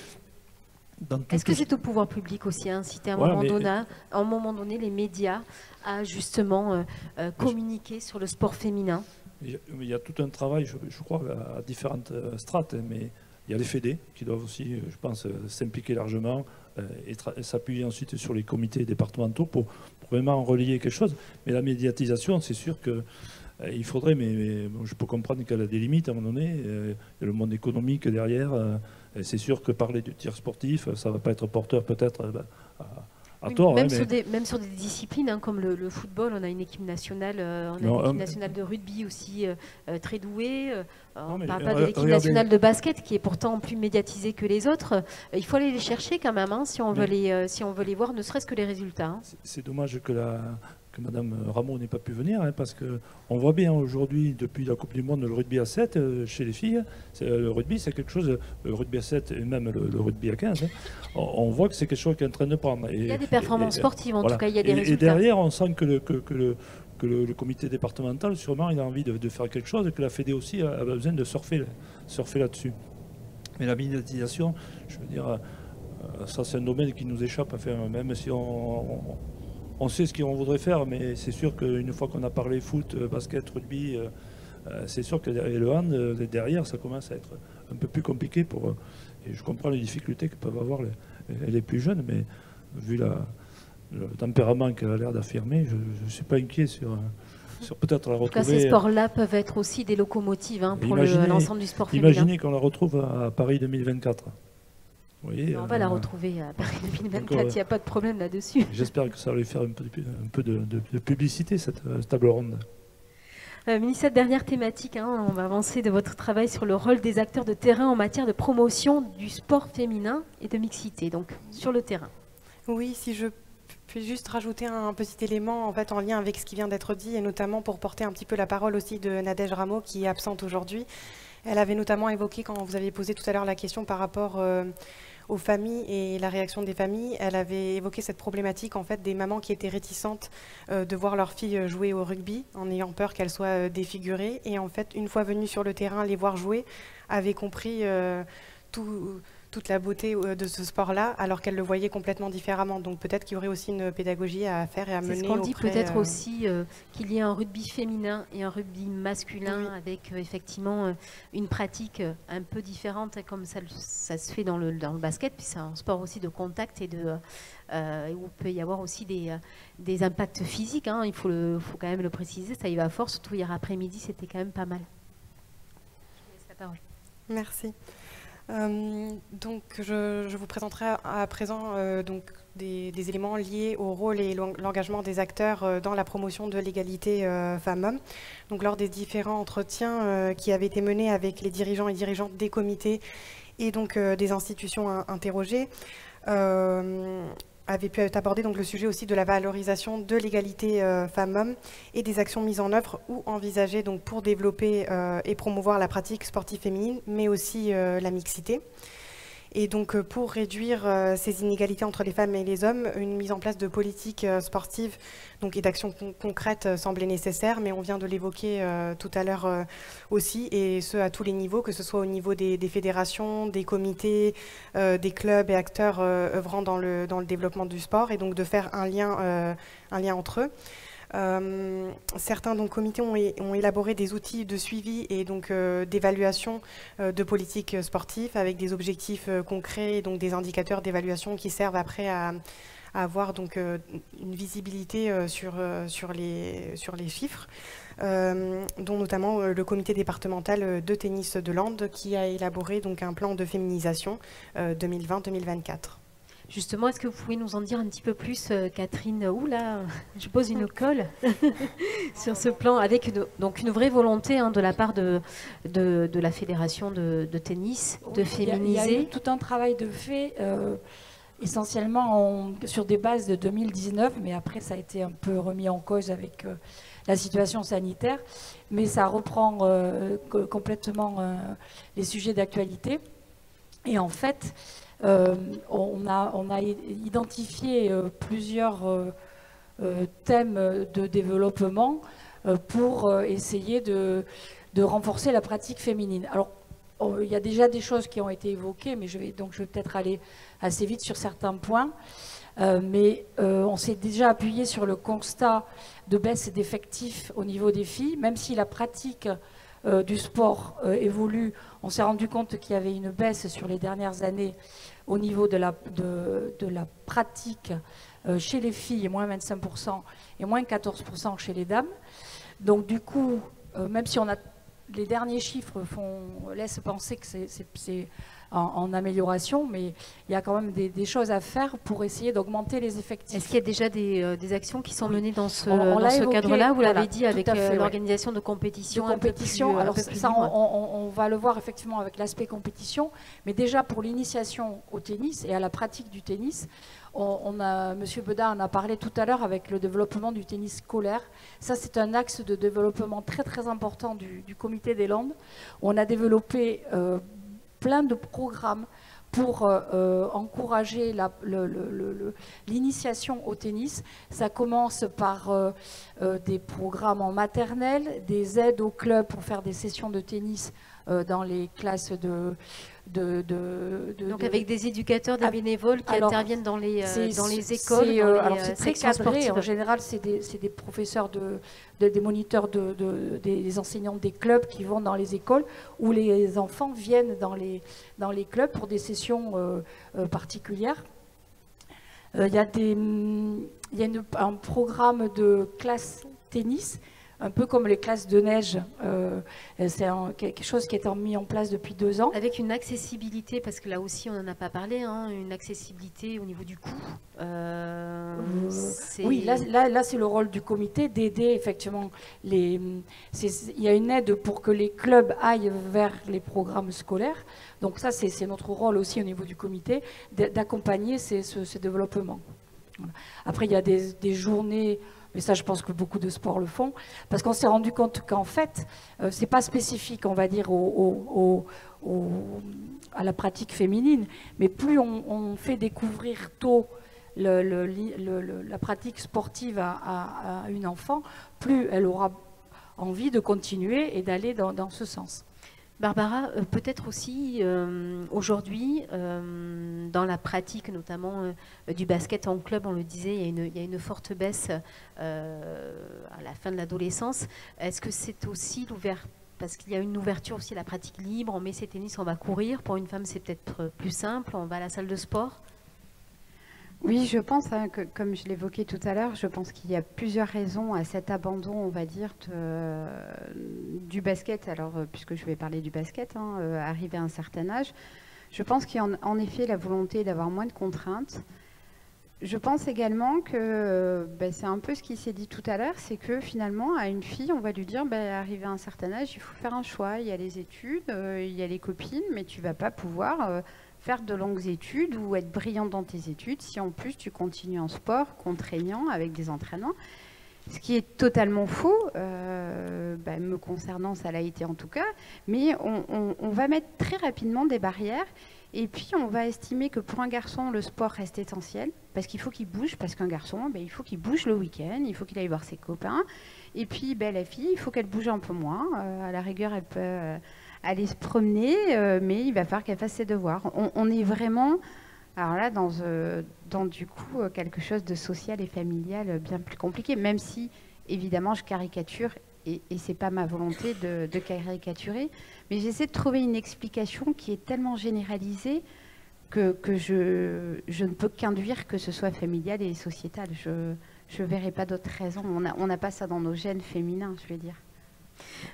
est-ce que c'est au pouvoir public aussi à inciter à un moment donné les médias à justement communiquer sur le sport féminin? Il y a tout un travail, je crois, à différentes strates, mais il y a les fédés qui doivent aussi, je pense, s'impliquer largement et s'appuyer ensuite sur les comités départementaux pour vraiment relier quelque chose. Mais la médiatisation, c'est sûr que il faudrait, mais bon, je peux comprendre qu'elle a des limites à un moment donné. Il y a le monde économique derrière. C'est sûr que parler du tir sportif, ça ne va pas être porteur peut-être à tort. Même sur des disciplines hein, comme le football, on a une équipe nationale, nationale de rugby aussi très douée. On ne parle pas de l'équipe nationale de basket qui est pourtant plus médiatisée que les autres. Il faut aller les chercher quand même hein, si on veut les voir, ne serait-ce que les résultats. Hein. C'est dommage que Mme Rameau n'ait pas pu venir, hein, parce qu'on voit bien aujourd'hui, depuis la Coupe du Monde, le rugby à 7 chez les filles, le rugby c'est quelque chose, le rugby à 7 et même le rugby à 15, hein, on voit que c'est quelque chose qui est en train de prendre. Il y a des performances sportives, en tout cas, il y a des résultats. Et derrière, on sent que le comité départemental, sûrement, il a envie de faire quelque chose, et que la Fédé aussi a besoin de surfer là-dessus. Mais la médiatisation, je veux dire, ça c'est un domaine qui nous échappe, enfin, même si on sait ce qu'on voudrait faire, mais c'est sûr qu'une fois qu'on a parlé foot, basket, rugby, c'est sûr que le hand, derrière, ça commence à être un peu plus compliqué. Et je comprends les difficultés que peuvent avoir les plus jeunes, mais vu le tempérament qu'elle a l'air d'affirmer, je ne suis pas inquiet sur peut-être la retrouver. En tout cas, ces sports-là peuvent être aussi des locomotives hein, pour l'ensemble du sport féminin. Imaginez qu'on la retrouve à Paris 2024. Voyez, on va la retrouver à Paris 2024, il n'y a pas de problème là-dessus. J'espère que ça va lui faire un peu de publicité, cette table ronde. Ministre, dernière thématique, hein, on va avancer de votre travail sur le rôle des acteurs de terrain en matière de promotion du sport féminin et de mixité, donc sur le terrain. Oui, si je puis juste rajouter un petit élément en fait, en lien avec ce qui vient d'être dit, et notamment pour porter un petit peu la parole aussi de Nadège Rameau, qui est absente aujourd'hui. Elle avait notamment évoqué, quand vous aviez posé tout à l'heure la question par rapport aux familles et la réaction des familles, elle avait évoqué cette problématique en fait, des mamans qui étaient réticentes de voir leurs filles jouer au rugby, en ayant peur qu'elles soient défigurées. Et en fait, une fois venues sur le terrain, les voir jouer, avaient compris toute la beauté de ce sport-là, alors qu'elle le voyait complètement différemment. Donc peut-être qu'il y aurait aussi une pédagogie à faire et à mener. C'est ce qu'on dit peut-être aussi qu'il y ait un rugby féminin et un rugby masculin, oui, avec effectivement une pratique un peu différente, comme ça se fait dans le basket, puis c'est un sport aussi de contact et où il peut y avoir aussi des impacts physiques. Hein, il faut quand même le préciser, ça y va fort, surtout hier après-midi, c'était quand même pas mal. Je vous laisse la parole. Merci. Donc je vous présenterai à présent donc des éléments liés au rôle et l'engagement des acteurs dans la promotion de l'égalité femmes-hommes. Donc lors des différents entretiens qui avaient été menés avec les dirigeants et dirigeantes des comités et donc des institutions interrogées, avait pu être abordé donc le sujet aussi de la valorisation de l'égalité femmes-hommes et des actions mises en œuvre ou envisagées donc pour développer et promouvoir la pratique sportive féminine, mais aussi la mixité. Et donc pour réduire ces inégalités entre les femmes et les hommes, une mise en place de politiques sportives donc, et d'actions concrètes semblait nécessaire, mais on vient de l'évoquer tout à l'heure aussi, et ce à tous les niveaux, que ce soit au niveau des fédérations, des comités, des clubs et acteurs œuvrant dans le développement du sport, et donc de faire un lien entre eux. Certains donc, comités ont élaboré des outils de suivi et donc d'évaluation de politiques sportives avec des objectifs concrets et donc des indicateurs d'évaluation qui servent après à avoir donc une visibilité sur les chiffres, dont notamment le comité départemental de tennis de Landes qui a élaboré donc un plan de féminisation 2020-2024. Justement, est-ce que vous pouvez nous en dire un petit peu plus, Catherine? Oula, je pose une colle sur ce plan, avec donc une vraie volonté de la part de la fédération de tennis de féminiser. Il y a eu tout un travail de fait, essentiellement sur des bases de 2019, mais après ça a été un peu remis en cause avec la situation sanitaire, mais ça reprend complètement les sujets d'actualité. Et en fait, on a identifié plusieurs thèmes de développement pour essayer de renforcer la pratique féminine. Alors, il y a déjà des choses qui ont été évoquées, mais je vais peut-être aller assez vite sur certains points. Mais on s'est déjà appuyé sur le constat de baisse d'effectifs au niveau des filles, même si la pratique du sport évolue. On s'est rendu compte qu'il y avait une baisse sur les dernières années au niveau de la pratique chez les filles, moins 25% et moins 14% chez les dames. Donc du coup, même si les derniers chiffres laissent penser que c'est en amélioration, mais il y a quand même des choses à faire pour essayer d'augmenter les effectifs. Est-ce qu'il y a déjà des actions qui sont menées dans ce évoqué, cadre-là? Vous voilà, l'avez dit, avec l'organisation de compétitions. compétitions. Alors ça, on va le voir effectivement avec l'aspect compétition, mais déjà pour l'initiation au tennis et à la pratique du tennis, Monsieur Bedin en a parlé tout à l'heure avec le développement du tennis scolaire. Ça, c'est un axe de développement très très important du Comité des Landes. On a développé plein de programmes pour encourager l'initiation au tennis. Ça commence par des programmes en maternelle, des aides aux clubs pour faire des sessions de tennis dans les classes donc avec des éducateurs, des bénévoles qui interviennent dans les écoles, c'est très cadré. En général, c'est des professeurs, des moniteurs, des enseignants des clubs qui vont dans les écoles, où les enfants viennent dans les clubs pour des sessions particulières. Il y a un programme de classe tennis, un peu comme les classes de neige. C'est quelque chose qui est mis en place depuis 2 ans. Avec une accessibilité, parce que là aussi on n'en a pas parlé, une accessibilité au niveau du coût. Oui, là c'est le rôle du comité d'aider effectivement. Il y a une aide pour que les clubs aillent vers les programmes scolaires. Donc ça c'est notre rôle aussi au niveau du comité, d'accompagner ce développement. Voilà. Après il y a des journées. Mais ça, je pense que beaucoup de sports le font, parce qu'on s'est rendu compte qu'en fait, c'est pas spécifique, on va dire, à la pratique féminine, mais plus on fait découvrir tôt la pratique sportive à une enfant, plus elle aura envie de continuer et d'aller dans ce sens. Barbara, peut-être aussi aujourd'hui, dans la pratique notamment du basket en club, on le disait, il y a une forte baisse à la fin de l'adolescence. Est-ce que c'est aussi parce qu'il y a une ouverture aussi à la pratique libre, on met ses tennis, on va courir. Pour une femme, c'est peut-être plus simple, on va à la salle de sport. Oui, je pense que, comme je l'évoquais tout à l'heure, je pense qu'il y a plusieurs raisons à cet abandon, on va dire, du basket. Alors, puisque je vais parler du basket, arrivé à un certain âge, je pense qu'il y a en effet la volonté d'avoir moins de contraintes. Je pense également que c'est un peu ce qui s'est dit tout à l'heure, c'est que finalement, à une fille, on va lui dire, arrivé à un certain âge, il faut faire un choix. Il y a les études, il y a les copines, mais tu ne vas pas pouvoir faire de longues études ou être brillante dans tes études si en plus tu continues en sport contraignant avec des entraînements. Ce qui est totalement faux, me concernant, ça l'a été en tout cas, mais on va mettre très rapidement des barrières et puis on va estimer que pour un garçon, le sport reste essentiel parce qu'il faut qu'il bouge, parce qu'un garçon, il faut qu'il bouge le week-end, il faut qu'il aille voir ses copains, et puis la fille, il faut qu'elle bouge un peu moins, à la rigueur, elle peut aller se promener, mais il va falloir qu'elle fasse ses devoirs. On est vraiment, alors là, dans du coup quelque chose de social et familial bien plus compliqué, même si évidemment je caricature et c'est pas ma volonté de caricaturer, mais j'essaie de trouver une explication qui est tellement généralisée que je ne peux qu'induire que ce soit familial et sociétal. Je ne verrai pas d'autres raisons. On n'a pas ça dans nos gènes féminins, je vais dire.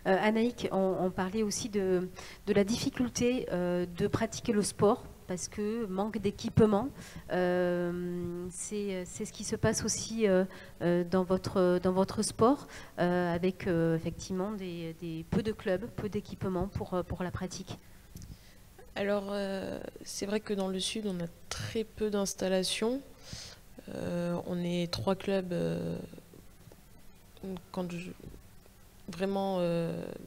Anaïk, on parlait aussi de la difficulté de pratiquer le sport parce que manque d'équipement. C'est ce qui se passe aussi dans votre sport, avec effectivement peu de clubs, peu d'équipements pour la pratique. Alors, c'est vrai que dans le sud, on a très peu d'installations. On est 3 clubs vraiment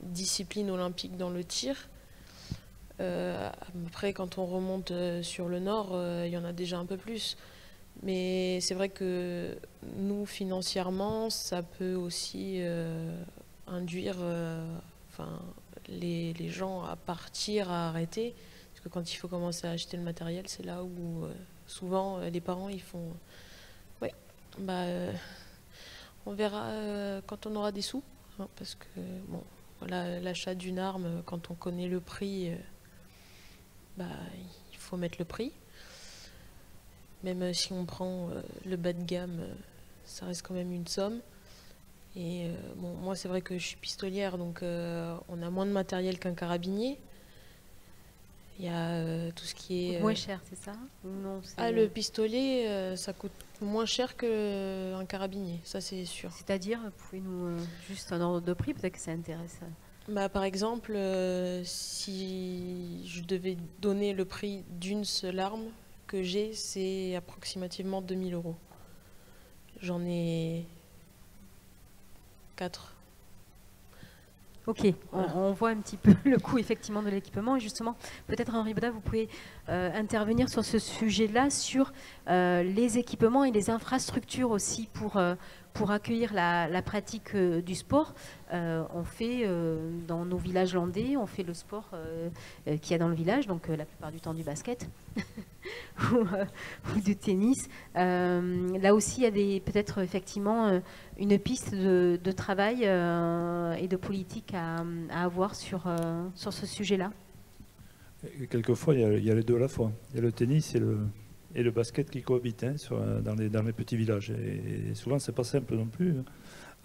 discipline olympique dans le tir. Après, quand on remonte sur le nord, il y en a déjà un peu plus. Mais c'est vrai que nous, financièrement, ça peut aussi induire les gens à partir, à arrêter. Parce que quand il faut commencer à acheter le matériel, c'est là où souvent les parents ils font ouais, on verra quand on aura des sous, hein, parce que bon, voilà, l'achat d'une arme, quand on connaît le prix, il faut mettre le prix. Même si on prend le bas de gamme, ça reste quand même une somme. Et bon, moi c'est vrai que je suis pistolière, donc on a moins de matériel qu'un carabinier. Il y a tout ce qui est... Moins cher, c'est ça? Ou non, le pistolet, ça coûte moins cher qu'un carabinier, ça c'est sûr. C'est-à-dire, pouvez-nous juste un ordre de prix, peut-être que ça intéresse. Par exemple, si je devais donner le prix d'une seule arme que j'ai, c'est approximativement 2000 €. J'en ai 4. Ok, on voit un petit peu le coût effectivement de l'équipement. Et justement, peut-être Henri Boda, vous pouvez intervenir sur ce sujet-là, sur les équipements et les infrastructures aussi pour accueillir la pratique du sport. On fait dans nos villages landais, on fait le sport qu'il y a dans le village, donc la plupart du temps du basket ou du tennis. Là aussi, il y a peut-être effectivement une piste de travail et de politique à avoir sur ce sujet-là. Quelquefois, il y a les deux à la fois. Il y a le tennis et le basket qui cohabitent dans les petits villages. Et souvent, c'est pas simple non plus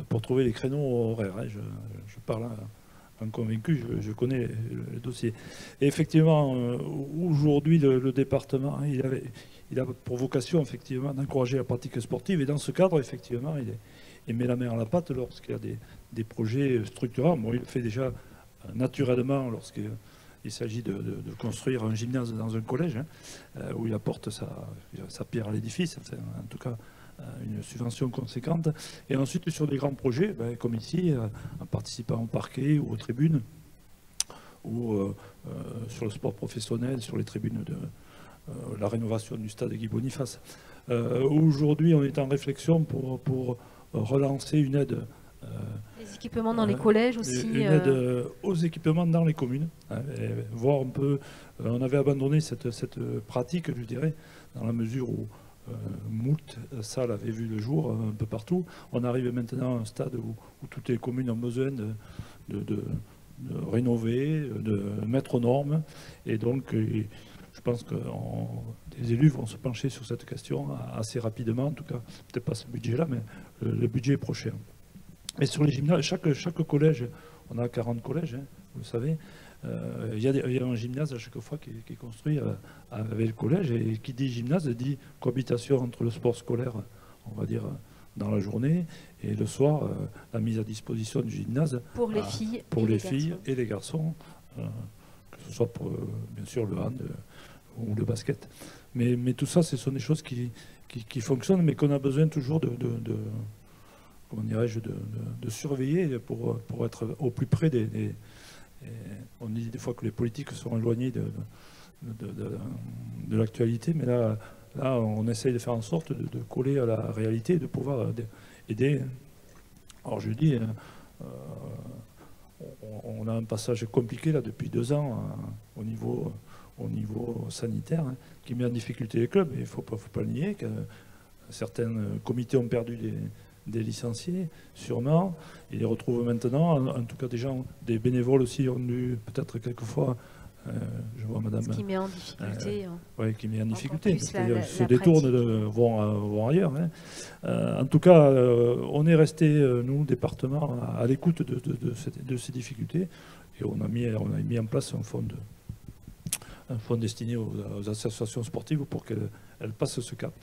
pour trouver les créneaux horaires. Je parle en convaincu, je connais le dossier. Et effectivement, aujourd'hui, le département, il a pour vocation effectivement d'encourager la pratique sportive. Et dans ce cadre, effectivement, il met la main à la pâte lorsqu'il y a des projets structurants. Bon, il le fait déjà naturellement lorsqu'il s'agit de construire un gymnase dans un collège, où il apporte sa pierre à l'édifice, enfin, en tout cas une subvention conséquente. Et ensuite, sur des grands projets, comme ici, en participant au parquet ou aux tribunes, ou sur le sport professionnel, sur les tribunes de la rénovation du stade Guy Boniface. Aujourd'hui, on est en réflexion pour relancer une aide. Les équipements dans les collèges aussi. Une aide aux équipements dans les communes. Voir un peu. On avait abandonné cette pratique, je dirais, dans la mesure où moult salles avaient vu le jour un peu partout. On arrive maintenant à un stade où toutes les communes ont besoin de rénover, de mettre aux normes. Et donc, je pense que les élus vont se pencher sur cette question assez rapidement. En tout cas, peut-être pas ce budget-là, mais le budget prochain. Et sur les gymnases, chaque collège, on a 40 collèges, vous le savez, il y a un gymnase à chaque fois qui est construit avec le collège, et qui dit gymnase dit cohabitation entre le sport scolaire, on va dire, dans la journée, et le soir, la mise à disposition du gymnase pour les filles, et les garçons, que ce soit pour, bien sûr, le hand ou le basket. Mais tout ça, ce sont des choses qui fonctionnent, mais qu'on a besoin toujours comment dirais-je, de surveiller pour être au plus près des on dit des fois que les politiques sont éloignés de l'actualité, mais là, on essaye de faire en sorte de coller à la réalité, de pouvoir aider. Alors je dis, on a un passage compliqué là depuis 2 ans au niveau sanitaire, qui met en difficulté les clubs. Il ne faut pas le nier, que certains comités ont perdu des licenciés, sûrement. Ils les retrouvent maintenant. En tout cas, des bénévoles aussi ont dû peut-être quelquefois, je vois madame... Ce qui met en difficulté. Oui, qui met en difficulté. Parce se détournent, vont ailleurs. En tout cas, on est resté, nous, département, à l'écoute de ces difficultés. Et on a mis en place un fonds un fonds destiné aux associations sportives pour qu'elles passent ce cap.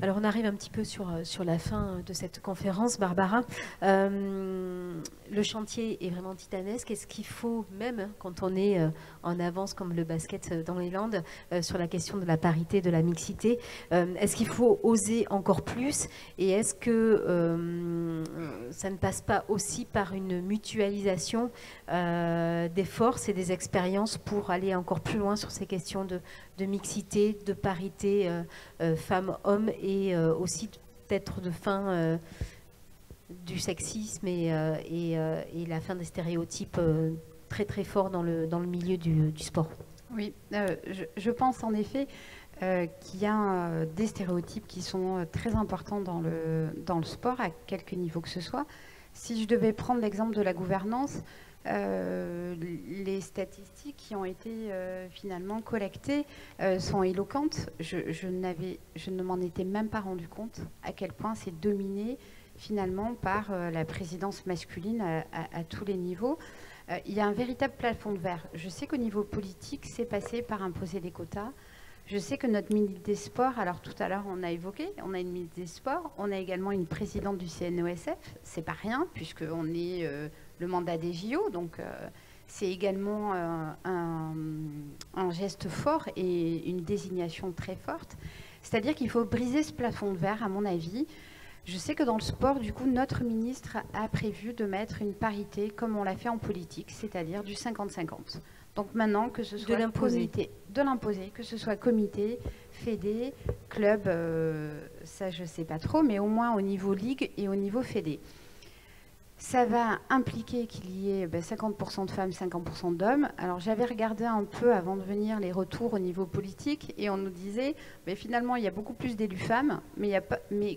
Alors on arrive un petit peu sur la fin de cette conférence, Barbara. Le chantier est vraiment titanesque. Est-ce qu'il faut, même quand on est en avance comme le basket dans les Landes, sur la question de la parité, de la mixité, est-ce qu'il faut oser encore plus? Et est-ce que ça ne passe pas aussi par une mutualisation des forces et des expériences pour aller encore plus loin sur ces questions de mixité, de parité femmes-hommes et aussi peut-être de fin du sexisme et la fin des stéréotypes très très forts dans le milieu du sport. Oui, je pense en effet qu'il y a des stéréotypes qui sont très importants dans le sport à quelque niveau que ce soit. Si je devais prendre l'exemple de la gouvernance, les statistiques qui ont été finalement collectées sont éloquentes. Je ne m'en étais même pas rendu compte à quel point c'est dominé finalement par la présidence masculine à tous les niveaux. Il y a un véritable plafond de verre. Je sais qu'au niveau politique, c'est passé par imposer des quotas. Je sais que notre ministre des Sports, alors tout à l'heure on a évoqué, on a une ministre des Sports, on a également une présidente du CNOSF, c'est pas rien puisqu'on est le mandat des JO, donc c'est également un geste fort et une désignation très forte. C'est-à-dire qu'il faut briser ce plafond de verre, à mon avis. Je sais que dans le sport, du coup, notre ministre a prévu de mettre une parité comme on l'a fait en politique, c'est-à-dire du 50-50. Donc maintenant, que ce soit de l'imposer, que ce soit comité, fédé, club, ça je ne sais pas trop, mais au moins au niveau ligue et au niveau fédé. Ça va impliquer qu'il y ait 50% de femmes, 50% d'hommes. Alors j'avais regardé un peu avant de venir les retours au niveau politique et on nous disait finalement il y a beaucoup plus d'élus femmes, mais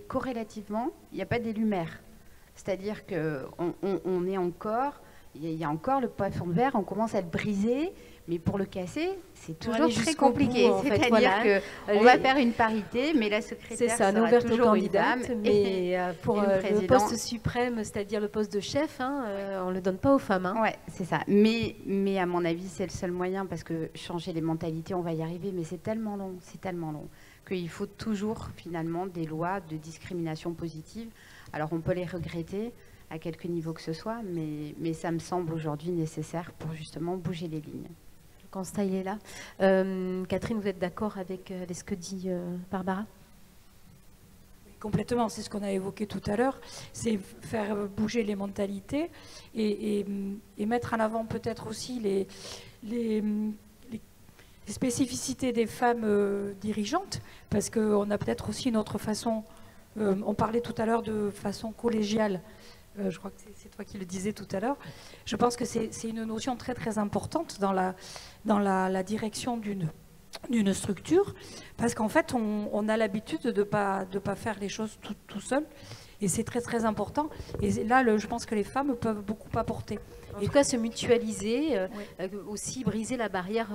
corrélativement il n'y a pas d'élus maires. C'est-à-dire qu'on est encore... Il y a encore le plafond de verre, on commence à le briser, mais pour le casser, c'est toujours très compliqué. C'est-à-dire qu'on va faire une parité, mais la secrétaire sera toujours une dame. Mais pour le poste suprême, c'est-à-dire le poste de chef, on ne le donne pas aux femmes. Oui, c'est ça. Mais à mon avis, c'est le seul moyen, parce que changer les mentalités, on va y arriver, mais c'est tellement long, qu'il faut toujours finalement des lois de discrimination positive. Alors on peut les regretter à quelque niveau que ce soit, mais ça me semble aujourd'hui nécessaire pour justement bouger les lignes. Le constat, il est là. Catherine, vous êtes d'accord avec ce que dit Barbara? Complètement, c'est ce qu'on a évoqué tout à l'heure, c'est faire bouger les mentalités et mettre en avant peut-être aussi les spécificités des femmes dirigeantes, parce qu'on a peut-être aussi une autre façon, on parlait tout à l'heure de façon collégiale. Je crois que c'est toi qui le disais tout à l'heure. Je pense que c'est une notion très très importante dans la direction d'une structure, parce qu'en fait on a l'habitude de pas faire les choses tout seul, et c'est très très important. Et là je pense que les femmes peuvent beaucoup apporter. En tout cas, se mutualiser, aussi briser la barrière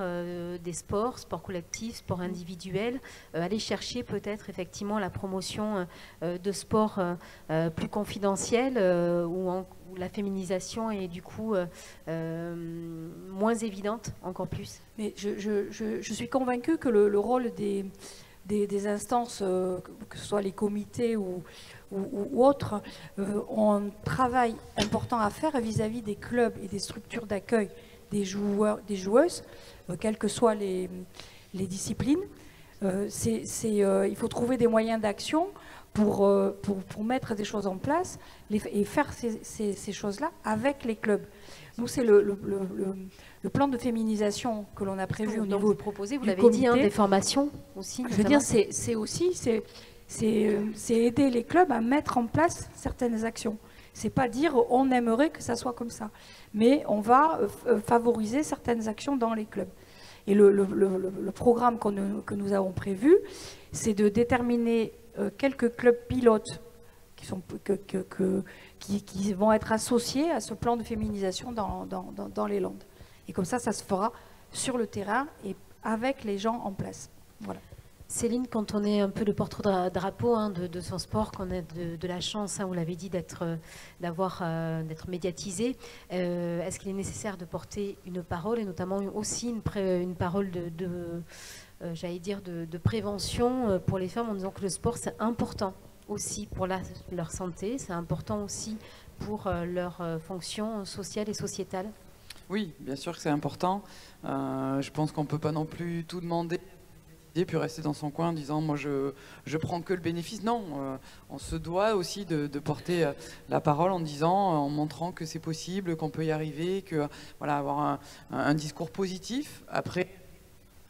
des sports collectifs, sports individuels, aller chercher peut-être effectivement la promotion de sports plus confidentiels où la féminisation est du coup moins évidente, encore plus. Mais je suis convaincue que le rôle des instances, que ce soit les comités ou autres, ont un travail important à faire vis-à-vis des clubs et des structures d'accueil des joueurs, des joueuses, quelles que soient les disciplines. Il faut trouver des moyens d'action pour mettre des choses en place et faire ces choses-là avec les clubs. Nous, c'est le plan de féminisation que l'on a prévu au niveau vous proposez, vous l'avez dit, des formations aussi. Je veux dire, c'est aider les clubs à mettre en place certaines actions. C'est pas dire on aimerait que ça soit comme ça, mais on va favoriser certaines actions dans les clubs. Et le programme que nous avons prévu, c'est de déterminer quelques clubs pilotes qui vont être associés à ce plan de féminisation dans les Landes. Et comme ça se fera sur le terrain et avec les gens en place. Voilà. Céline, quand on est un peu le porte-drapeau de son sport, qu'on a de la chance, vous l'avez dit, d'être médiatisé, est-ce qu'il est nécessaire de porter une parole, et notamment aussi une parole j'allais dire, de prévention pour les femmes, en disant que le sport, c'est important aussi pour leur santé, c'est important aussi pour leur fonction sociale et sociétale? Oui, bien sûr que c'est important. Je pense qu'on ne peut pas non plus tout demander et puis rester dans son coin en disant moi je prends que le bénéfice. Non, on se doit aussi de porter la parole en disant, en montrant que c'est possible, qu'on peut y arriver, que voilà, avoir un discours positif. Après,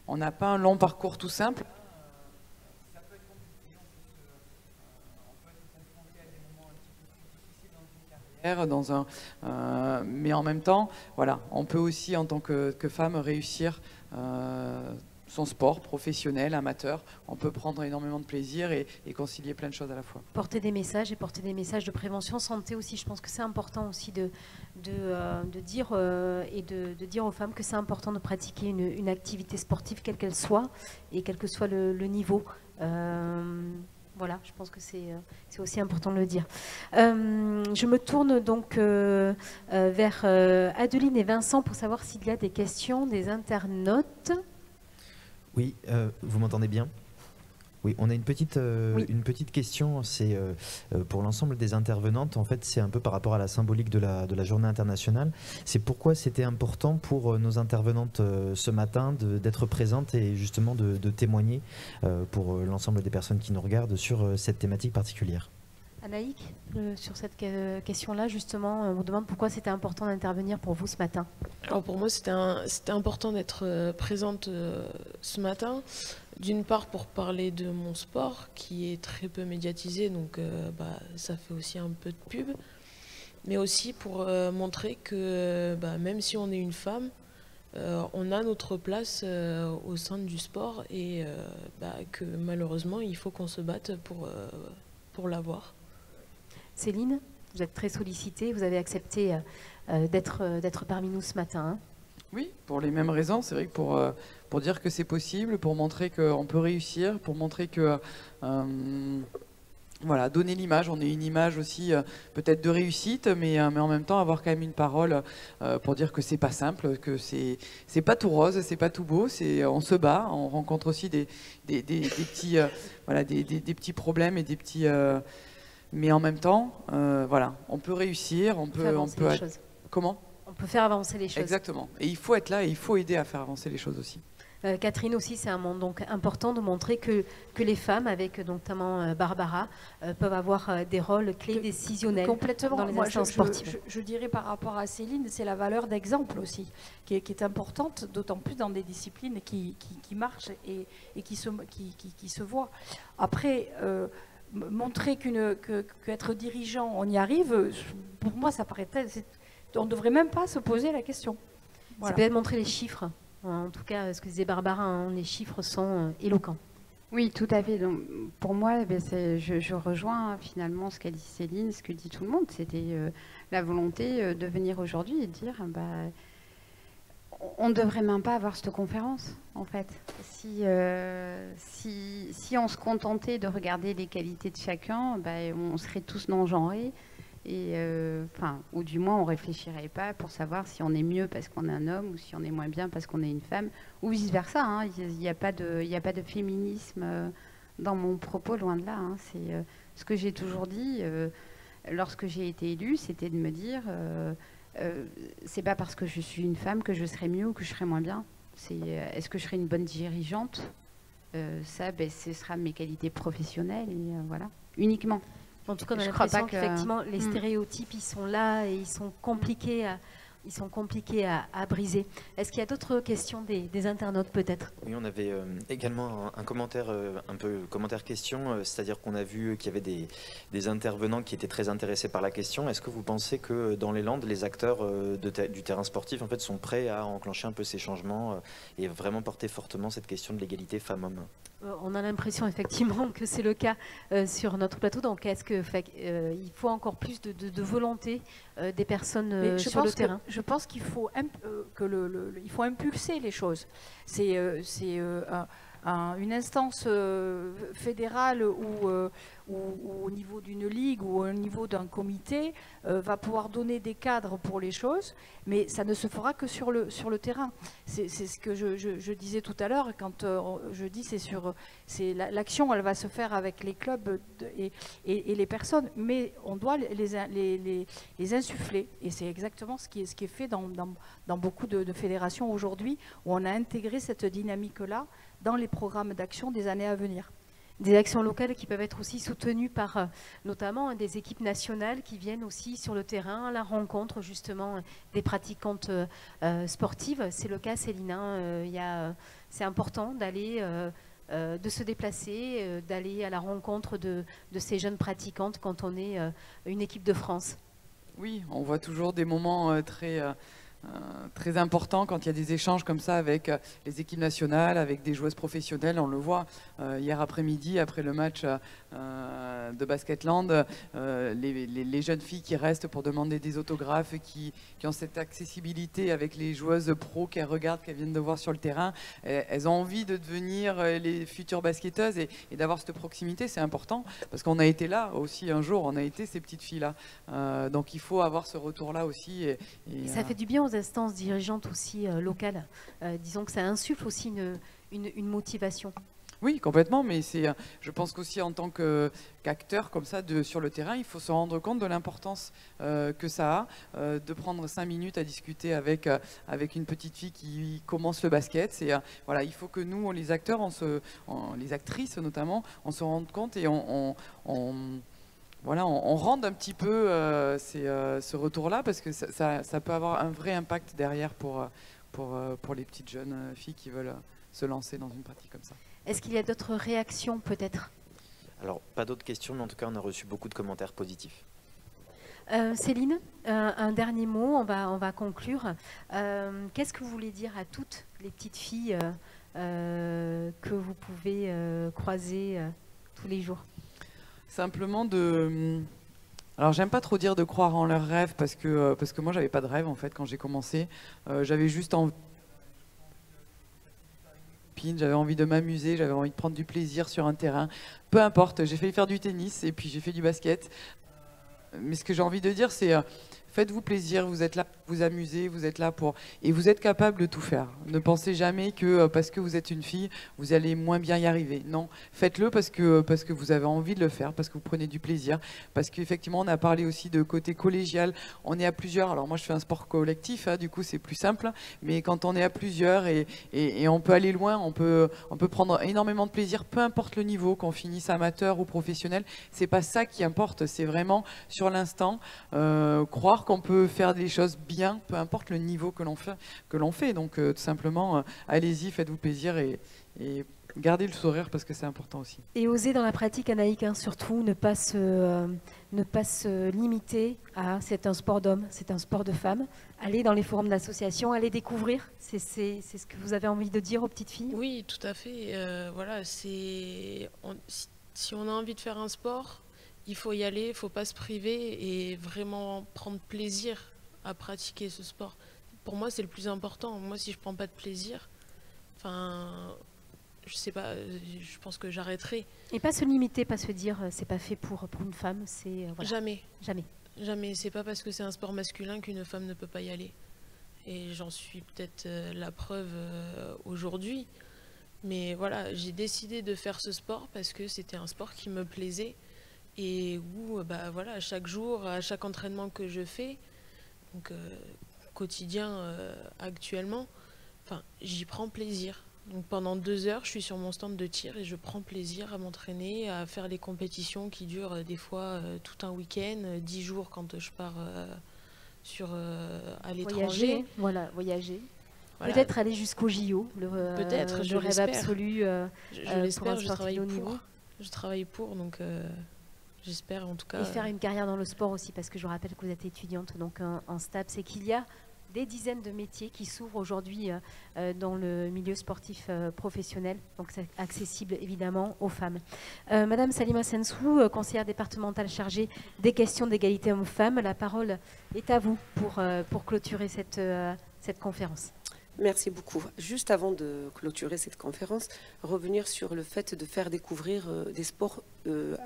on n'a pas un long parcours tout simple. Ça peut être compliqué, on peut être confronté à des moments un petit peu plus difficiles dans une carrière, mais en même temps, voilà, on peut aussi en tant que femme réussir son sport professionnel, amateur. On peut prendre énormément de plaisir et concilier plein de choses à la fois. Porter des messages de prévention, santé aussi. Je pense que c'est important aussi de dire aux femmes que c'est important de pratiquer une activité sportive, quelle qu'elle soit, et quel que soit le niveau. Voilà, je pense que c'est aussi important de le dire. Je me tourne donc vers Adeline et Vincent pour savoir s'il y a des questions des internautes. Oui, vous m'entendez bien? Oui, on a une petite question, c'est pour l'ensemble des intervenantes, en fait c'est un peu par rapport à la symbolique de la journée internationale. C'est pourquoi c'était important pour nos intervenantes ce matin d'être présentes et justement de témoigner pour l'ensemble des personnes qui nous regardent sur cette thématique particulière. Anaïk, sur cette question-là, justement, on vous demande pourquoi c'était important d'intervenir pour vous ce matin. Alors pour moi, c'était important d'être présente ce matin. D'une part pour parler de mon sport, qui est très peu médiatisé, donc ça fait aussi un peu de pub. Mais aussi pour montrer que même si on est une femme, on a notre place au sein du sport et que malheureusement, il faut qu'on se batte pour l'avoir. Céline, vous êtes très sollicitée, vous avez accepté d'être parmi nous ce matin. Hein. Oui, pour les mêmes raisons. C'est vrai que pour dire que c'est possible, pour montrer qu'on peut réussir, pour montrer que... voilà, donner l'image. On est une image aussi peut-être de réussite, mais en même temps avoir quand même une parole pour dire que c'est pas simple, que c'est pas tout rose, c'est pas tout beau. On se bat, on rencontre aussi des petits des petits problèmes et des petits... mais en même temps, voilà, on peut réussir, on peut comment? On peut faire avancer les choses. Exactement. Et il faut être là et il faut aider à faire avancer les choses aussi. Catherine aussi, c'est donc important de montrer que les femmes, avec notamment Barbara, peuvent avoir des rôles clés décisionnels complètement dans les instances sportives. Je dirais par rapport à Céline, c'est la valeur d'exemple aussi, qui est importante, d'autant plus dans des disciplines qui marchent et qui se voient. Après, montrer qu'être dirigeant, on y arrive, pour moi, ça paraît... On ne devrait même pas se poser la question. Voilà. C'est peut-être montrer les chiffres. En tout cas, ce que disait Barbara, les chiffres sont éloquents. Oui, tout à fait. Donc, pour moi, je rejoins finalement ce qu'a dit Céline, ce que dit tout le monde. C'était la volonté de venir aujourd'hui et de dire on ne devrait même pas avoir cette conférence, en fait. Si on se contentait de regarder les qualités de chacun, on serait tous non-genrés. Et ou du moins on réfléchirait pas pour savoir si on est mieux parce qu'on est un homme ou si on est moins bien parce qu'on est une femme ou vice versa. Hein. Il n'y a pas de féminisme dans mon propos, loin de là. Hein. C'est ce que j'ai toujours dit lorsque j'ai été élue, c'était de me dire c'est pas parce que je suis une femme que je serai mieux ou que je serai moins bien. C'est est-ce que je serai une bonne dirigeante? Ça, ce sera mes qualités professionnelles et voilà, uniquement. En tout cas, on a l'impression qu'effectivement, les stéréotypes, ils sont là et ils sont compliqués à briser. Est-ce qu'il y a d'autres questions des internautes, peut-être? Oui, on avait également un commentaire, question, c'est-à-dire qu'on a vu qu'il y avait des intervenants qui étaient très intéressés par la question. Est-ce que vous pensez que dans les Landes, les acteurs du terrain sportif en fait, sont prêts à enclencher un peu ces changements et vraiment porter fortement cette question de l'égalité femmes-hommes? On a l'impression effectivement que c'est le cas sur notre plateau. Donc, est-ce qu'il faut encore plus de volonté des personnes sur le terrain? Je pense qu'il faut, il faut impulser les choses. C'est une instance fédérale ou au niveau d'une ligue ou au niveau d'un comité va pouvoir donner des cadres pour les choses, mais ça ne se fera que sur le terrain. C'est ce que je disais tout à l'heure, quand je dis l'action, elle va se faire avec les clubs et les personnes, mais on doit les insuffler. Et c'est exactement ce qui est fait dans beaucoup de fédérations aujourd'hui, où on a intégré cette dynamique-là dans les programmes d'action des années à venir. Des actions locales qui peuvent être aussi soutenues par notamment des équipes nationales qui viennent aussi sur le terrain à la rencontre justement des pratiquantes sportives. C'est le cas, Céline. C'est important d'aller, de se déplacer, d'aller à la rencontre de ces jeunes pratiquantes quand on est une équipe de France. Oui, on voit toujours des moments très important quand il y a des échanges comme ça avec les équipes nationales, avec des joueuses professionnelles. On le voit hier après-midi, après le match de Basketland, les jeunes filles qui restent pour demander des autographes, qui ont cette accessibilité avec les joueuses pro qu'elles regardent, qu'elles viennent de voir sur le terrain. Elles ont envie de devenir les futures basketteuses et d'avoir cette proximité, c'est important parce qu'on a été là aussi un jour, on a été ces petites filles-là. Donc il faut avoir ce retour-là aussi. Et ça fait du bien aux instances dirigeantes aussi locales. Disons que ça insuffle aussi une motivation. Oui, complètement, mais je pense qu'aussi en tant qu'acteur comme ça sur le terrain, il faut se rendre compte de l'importance que ça a, de prendre 5 minutes à discuter avec une petite fille qui commence le basket. Voilà, il faut que nous, les acteurs, les actrices notamment, on se rende compte et on rende un petit peu ce retour-là parce que ça peut avoir un vrai impact derrière pour les petites jeunes filles qui veulent se lancer dans une pratique comme ça. Est-ce qu'il y a d'autres réactions peut-être? Alors, pas d'autres questions, mais en tout cas, on a reçu beaucoup de commentaires positifs. Céline, un dernier mot, on va conclure. Qu'est-ce que vous voulez dire à toutes les petites filles que vous pouvez croiser tous les jours? Simplement alors j'aime pas trop dire de croire en leurs rêves parce que moi j'avais pas de rêve en fait quand j'ai commencé. J'avais juste envie j'avais envie de m'amuser, j'avais envie de prendre du plaisir sur un terrain. Peu importe, j'ai fait faire du tennis et puis j'ai fait du basket. Mais ce que j'ai envie de dire, c'est faites-vous plaisir, vous êtes là pour vous amuser, vous êtes là pour... Et vous êtes capable de tout faire. Ne pensez jamais que parce que vous êtes une fille, vous allez moins bien y arriver. Non, faites-le parce que vous avez envie de le faire, parce que vous prenez du plaisir, parce qu'effectivement, on a parlé aussi de côté collégial. On est à plusieurs. Alors moi, je fais un sport collectif, du coup, c'est plus simple. Mais quand on est à plusieurs et on peut aller loin, on peut prendre énormément de plaisir, peu importe le niveau, qu'on finisse amateur ou professionnel. C'est pas ça qui importe. C'est vraiment sur l'instant, croire qu'on peut faire des choses bien, peu importe le niveau que l'on fait. Donc tout simplement, allez-y, faites-vous plaisir et gardez le sourire parce que c'est important aussi. Et oser dans la pratique, Anaïque, surtout ne pas se limiter à c'est un sport d'homme, c'est un sport de femme. Allez dans les forums d'association, allez découvrir. C'est ce que vous avez envie de dire aux petites filles? Oui, tout à fait. Voilà, si on a envie de faire un sport, il faut y aller, il ne faut pas se priver et vraiment prendre plaisir à pratiquer ce sport. Pour moi, c'est le plus important. Moi, si je ne prends pas de plaisir, je sais pas, je pense que j'arrêterai. Et pas se limiter, pas se dire c'est pas fait pour une femme, c'est voilà. Jamais. Jamais. Jamais. C'est pas parce que c'est un sport masculin qu'une femme ne peut pas y aller. Et j'en suis peut-être la preuve aujourd'hui. Mais voilà, j'ai décidé de faire ce sport parce que c'était un sport qui me plaisait. Et où, voilà, chaque jour, à chaque entraînement que je fais, donc quotidien actuellement, j'y prends plaisir. Donc pendant 2 heures, je suis sur mon stand de tir et je prends plaisir à m'entraîner, à faire les compétitions qui durent des fois tout un week-end, 10 jours quand je pars à l'étranger. Voyager. Voilà. Peut-être aller jusqu'au JO, le rêve absolu. Je l'espère, je travaille pour, donc... J'espère en tout cas. Et faire une carrière dans le sport aussi, parce que je rappelle que vous êtes étudiante donc en STAPS, c'est qu'il y a des dizaines de métiers qui s'ouvrent aujourd'hui dans le milieu sportif professionnel, donc c'est accessible évidemment aux femmes. Madame Salima Sensou, conseillère départementale chargée des questions d'égalité hommes-femmes, la parole est à vous pour clôturer cette conférence. Merci beaucoup. Juste avant de clôturer cette conférence, revenir sur le fait de faire découvrir des sports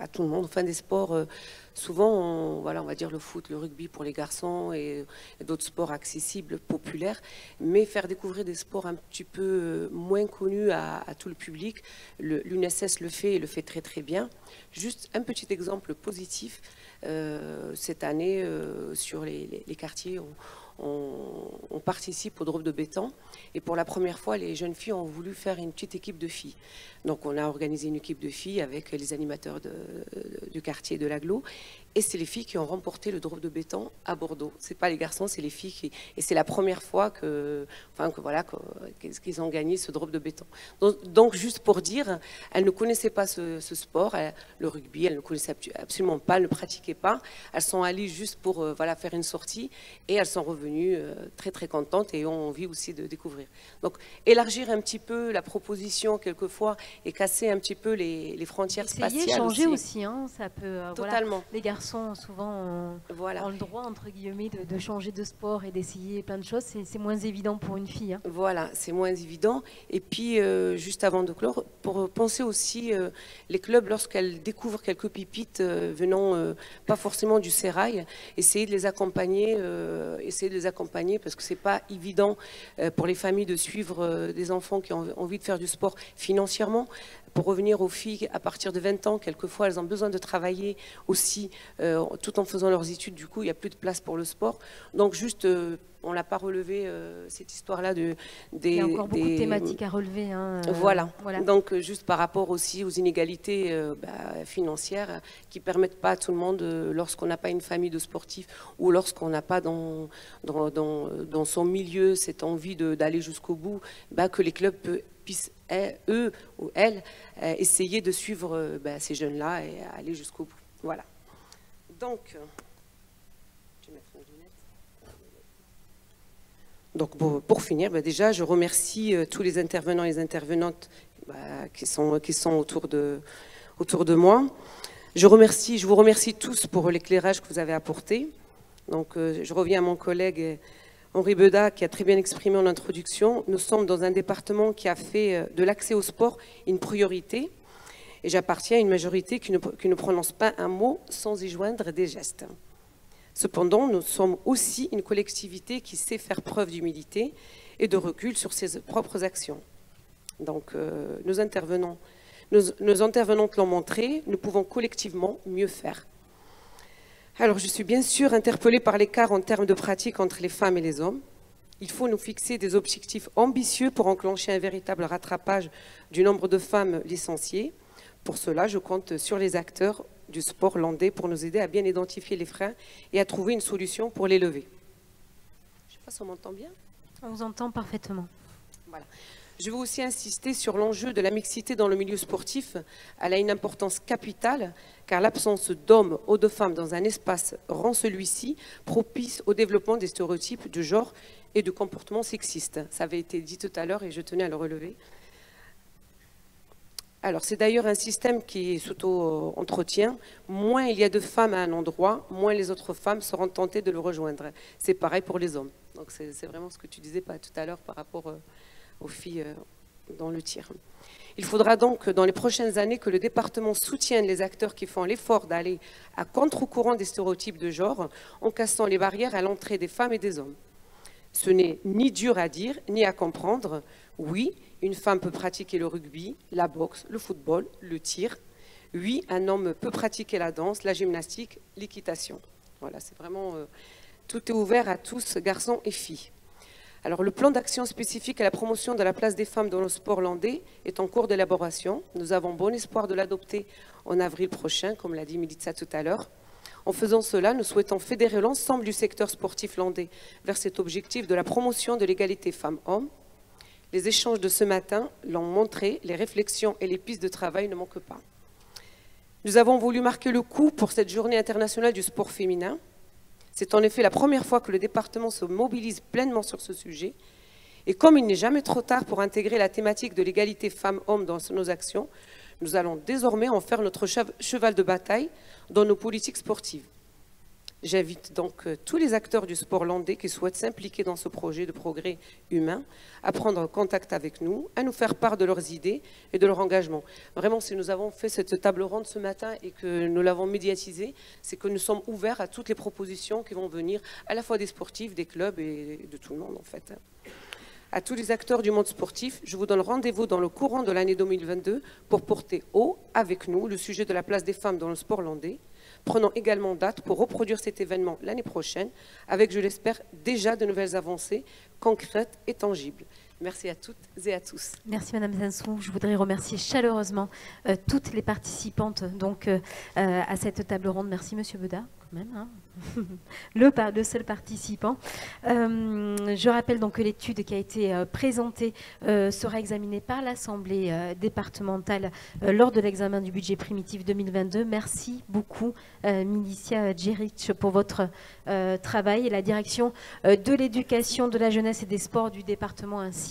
à tout le monde, enfin des sports souvent, voilà, on va dire le foot, le rugby pour les garçons et d'autres sports accessibles, populaires, mais faire découvrir des sports un petit peu moins connus à tout le public. L'UNSS le fait et le fait très très bien. Juste un petit exemple positif, cette année sur les quartiers, on participe au drop de béton et pour la première fois les jeunes filles ont voulu faire une petite équipe de filles. Donc on a organisé une équipe de filles avec les animateurs du quartier de l'Agglo et c'est les filles qui ont remporté le drop de béton à Bordeaux. C'est pas les garçons, c'est les filles et c'est la première fois qu'ils ont gagné ce drop de béton. Donc juste pour dire, elles ne connaissaient pas ce sport, le rugby, elles ne connaissaient absolument pas, elles ne pratiquaient pas. Elles sont allées juste pour faire une sortie et elles sont revenues très très contentes et ont envie aussi de découvrir. Donc élargir un petit peu la proposition quelquefois et casser un petit peu les frontières spatiales. Changer aussi, hein, ça peut. Totalement. Voilà, les garçons souvent ont le droit entre guillemets de changer de sport et d'essayer plein de choses. C'est moins évident pour une fille. Hein. Voilà, c'est moins évident. Et puis juste avant de clore, pour penser aussi les clubs lorsqu'elles découvrent quelques pépites venant pas forcément du sérail, essayer de les accompagner, parce que c'est pas évident pour les familles de suivre des enfants qui ont envie de faire du sport financièrement. Pour revenir aux filles, à partir de 20 ans, quelquefois, elles ont besoin de travailler aussi, tout en faisant leurs études. Du coup, il n'y a plus de place pour le sport. Donc, juste, on ne l'a pas relevé, cette histoire-là. Il y a encore beaucoup de thématiques à relever. Hein, voilà. Donc, juste par rapport aussi aux inégalités financières qui ne permettent pas à tout le monde, lorsqu'on n'a pas une famille de sportifs ou lorsqu'on n'a pas dans son milieu cette envie d'aller jusqu'au bout, que les clubs puissent, eux ou elles, essayer de suivre ces jeunes-là et aller jusqu'au bout. Voilà. Donc, je vais mettre une lunette. Donc pour finir, déjà, je remercie tous les intervenants et les intervenantes qui sont autour de moi. Je vous remercie tous pour l'éclairage que vous avez apporté. Donc, je reviens à mon collègue Henri Bedat, qui a très bien exprimé en introduction. Nous sommes dans un département qui a fait de l'accès au sport une priorité. Et j'appartiens à une majorité qui ne prononce pas un mot sans y joindre des gestes. Cependant, nous sommes aussi une collectivité qui sait faire preuve d'humilité et de recul sur ses propres actions. Donc, nos intervenantes l'ont montré, nous pouvons collectivement mieux faire. Alors, je suis bien sûr interpellée par l'écart en termes de pratique entre les femmes et les hommes. Il faut nous fixer des objectifs ambitieux pour enclencher un véritable rattrapage du nombre de femmes licenciées. Pour cela, je compte sur les acteurs du sport landais pour nous aider à bien identifier les freins et à trouver une solution pour les lever. Je ne sais pas si on m'entend bien. On vous entend parfaitement. Voilà. Je veux aussi insister sur l'enjeu de la mixité dans le milieu sportif. Elle a une importance capitale car l'absence d'hommes ou de femmes dans un espace rend celui-ci propice au développement des stéréotypes de genre et de comportements sexistes. Ça avait été dit tout à l'heure et je tenais à le relever. Alors, c'est d'ailleurs un système qui s'auto-entretient. Moins il y a de femmes à un endroit, moins les autres femmes seront tentées de le rejoindre. C'est pareil pour les hommes. Donc, c'est vraiment ce que tu disais tout à l'heure par rapport aux filles dans le tir. Il faudra donc, dans les prochaines années, que le département soutienne les acteurs qui font l'effort d'aller à contre-courant des stéréotypes de genre en cassant les barrières à l'entrée des femmes et des hommes. Ce n'est ni dur à dire, ni à comprendre. Oui, une femme peut pratiquer le rugby, la boxe, le football, le tir. Oui, un homme peut pratiquer la danse, la gymnastique, l'équitation. Voilà, c'est vraiment... tout est ouvert à tous, garçons et filles. Alors, le plan d'action spécifique à la promotion de la place des femmes dans le sport landais est en cours d'élaboration. Nous avons bon espoir de l'adopter en avril prochain, comme l'a dit Milica tout à l'heure. En faisant cela, nous souhaitons fédérer l'ensemble du secteur sportif landais vers cet objectif de la promotion de l'égalité femmes-hommes. Les échanges de ce matin l'ont montré, les réflexions et les pistes de travail ne manquent pas. Nous avons voulu marquer le coup pour cette journée internationale du sport féminin. C'est en effet la première fois que le département se mobilise pleinement sur ce sujet. Et comme il n'est jamais trop tard pour intégrer la thématique de l'égalité femmes-hommes dans nos actions, nous allons désormais en faire notre cheval de bataille dans nos politiques sportives. J'invite donc tous les acteurs du sport landais qui souhaitent s'impliquer dans ce projet de progrès humain à prendre contact avec nous, à nous faire part de leurs idées et de leur engagement. Vraiment, si nous avons fait cette table ronde ce matin et que nous l'avons médiatisée, c'est que nous sommes ouverts à toutes les propositions qui vont venir, à la fois des sportifs, des clubs et de tout le monde en fait. À tous les acteurs du monde sportif, je vous donne rendez-vous dans le courant de l'année 2022 pour porter haut avec nous le sujet de la place des femmes dans le sport landais. Prenons également date pour reproduire cet événement l'année prochaine avec, je l'espère, déjà de nouvelles avancées concrètes et tangibles. Merci à toutes et à tous. Merci Madame Zinsou. Je voudrais remercier chaleureusement toutes les participantes donc, à cette table ronde. Merci Monsieur Beda, quand même, hein. le seul participant. Je rappelle donc que l'étude qui a été présentée sera examinée par l'Assemblée départementale lors de l'examen du budget primitif 2022. Merci beaucoup Milicia Djeric pour votre travail et la direction de l'éducation, de la jeunesse et des sports du département ainsi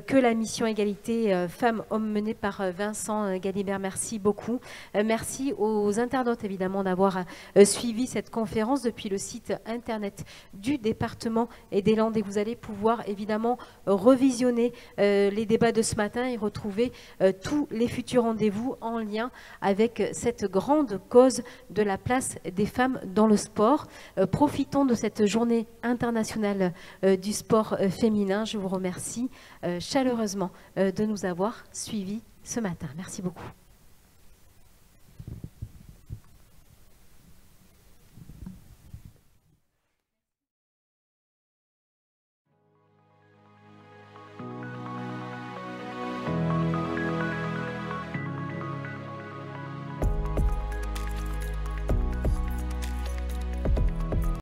que la mission égalité femmes-hommes menée par Vincent Galibert. Merci beaucoup. Merci aux internautes évidemment d'avoir suivi cette conférence depuis le site internet du département et des Landes. Et vous allez pouvoir évidemment revisionner les débats de ce matin et retrouver tous les futurs rendez-vous en lien avec cette grande cause de la place des femmes dans le sport. Profitons de cette journée internationale du sport féminin. Je vous remercie chaleureusement de nous avoir suivis ce matin. Merci beaucoup.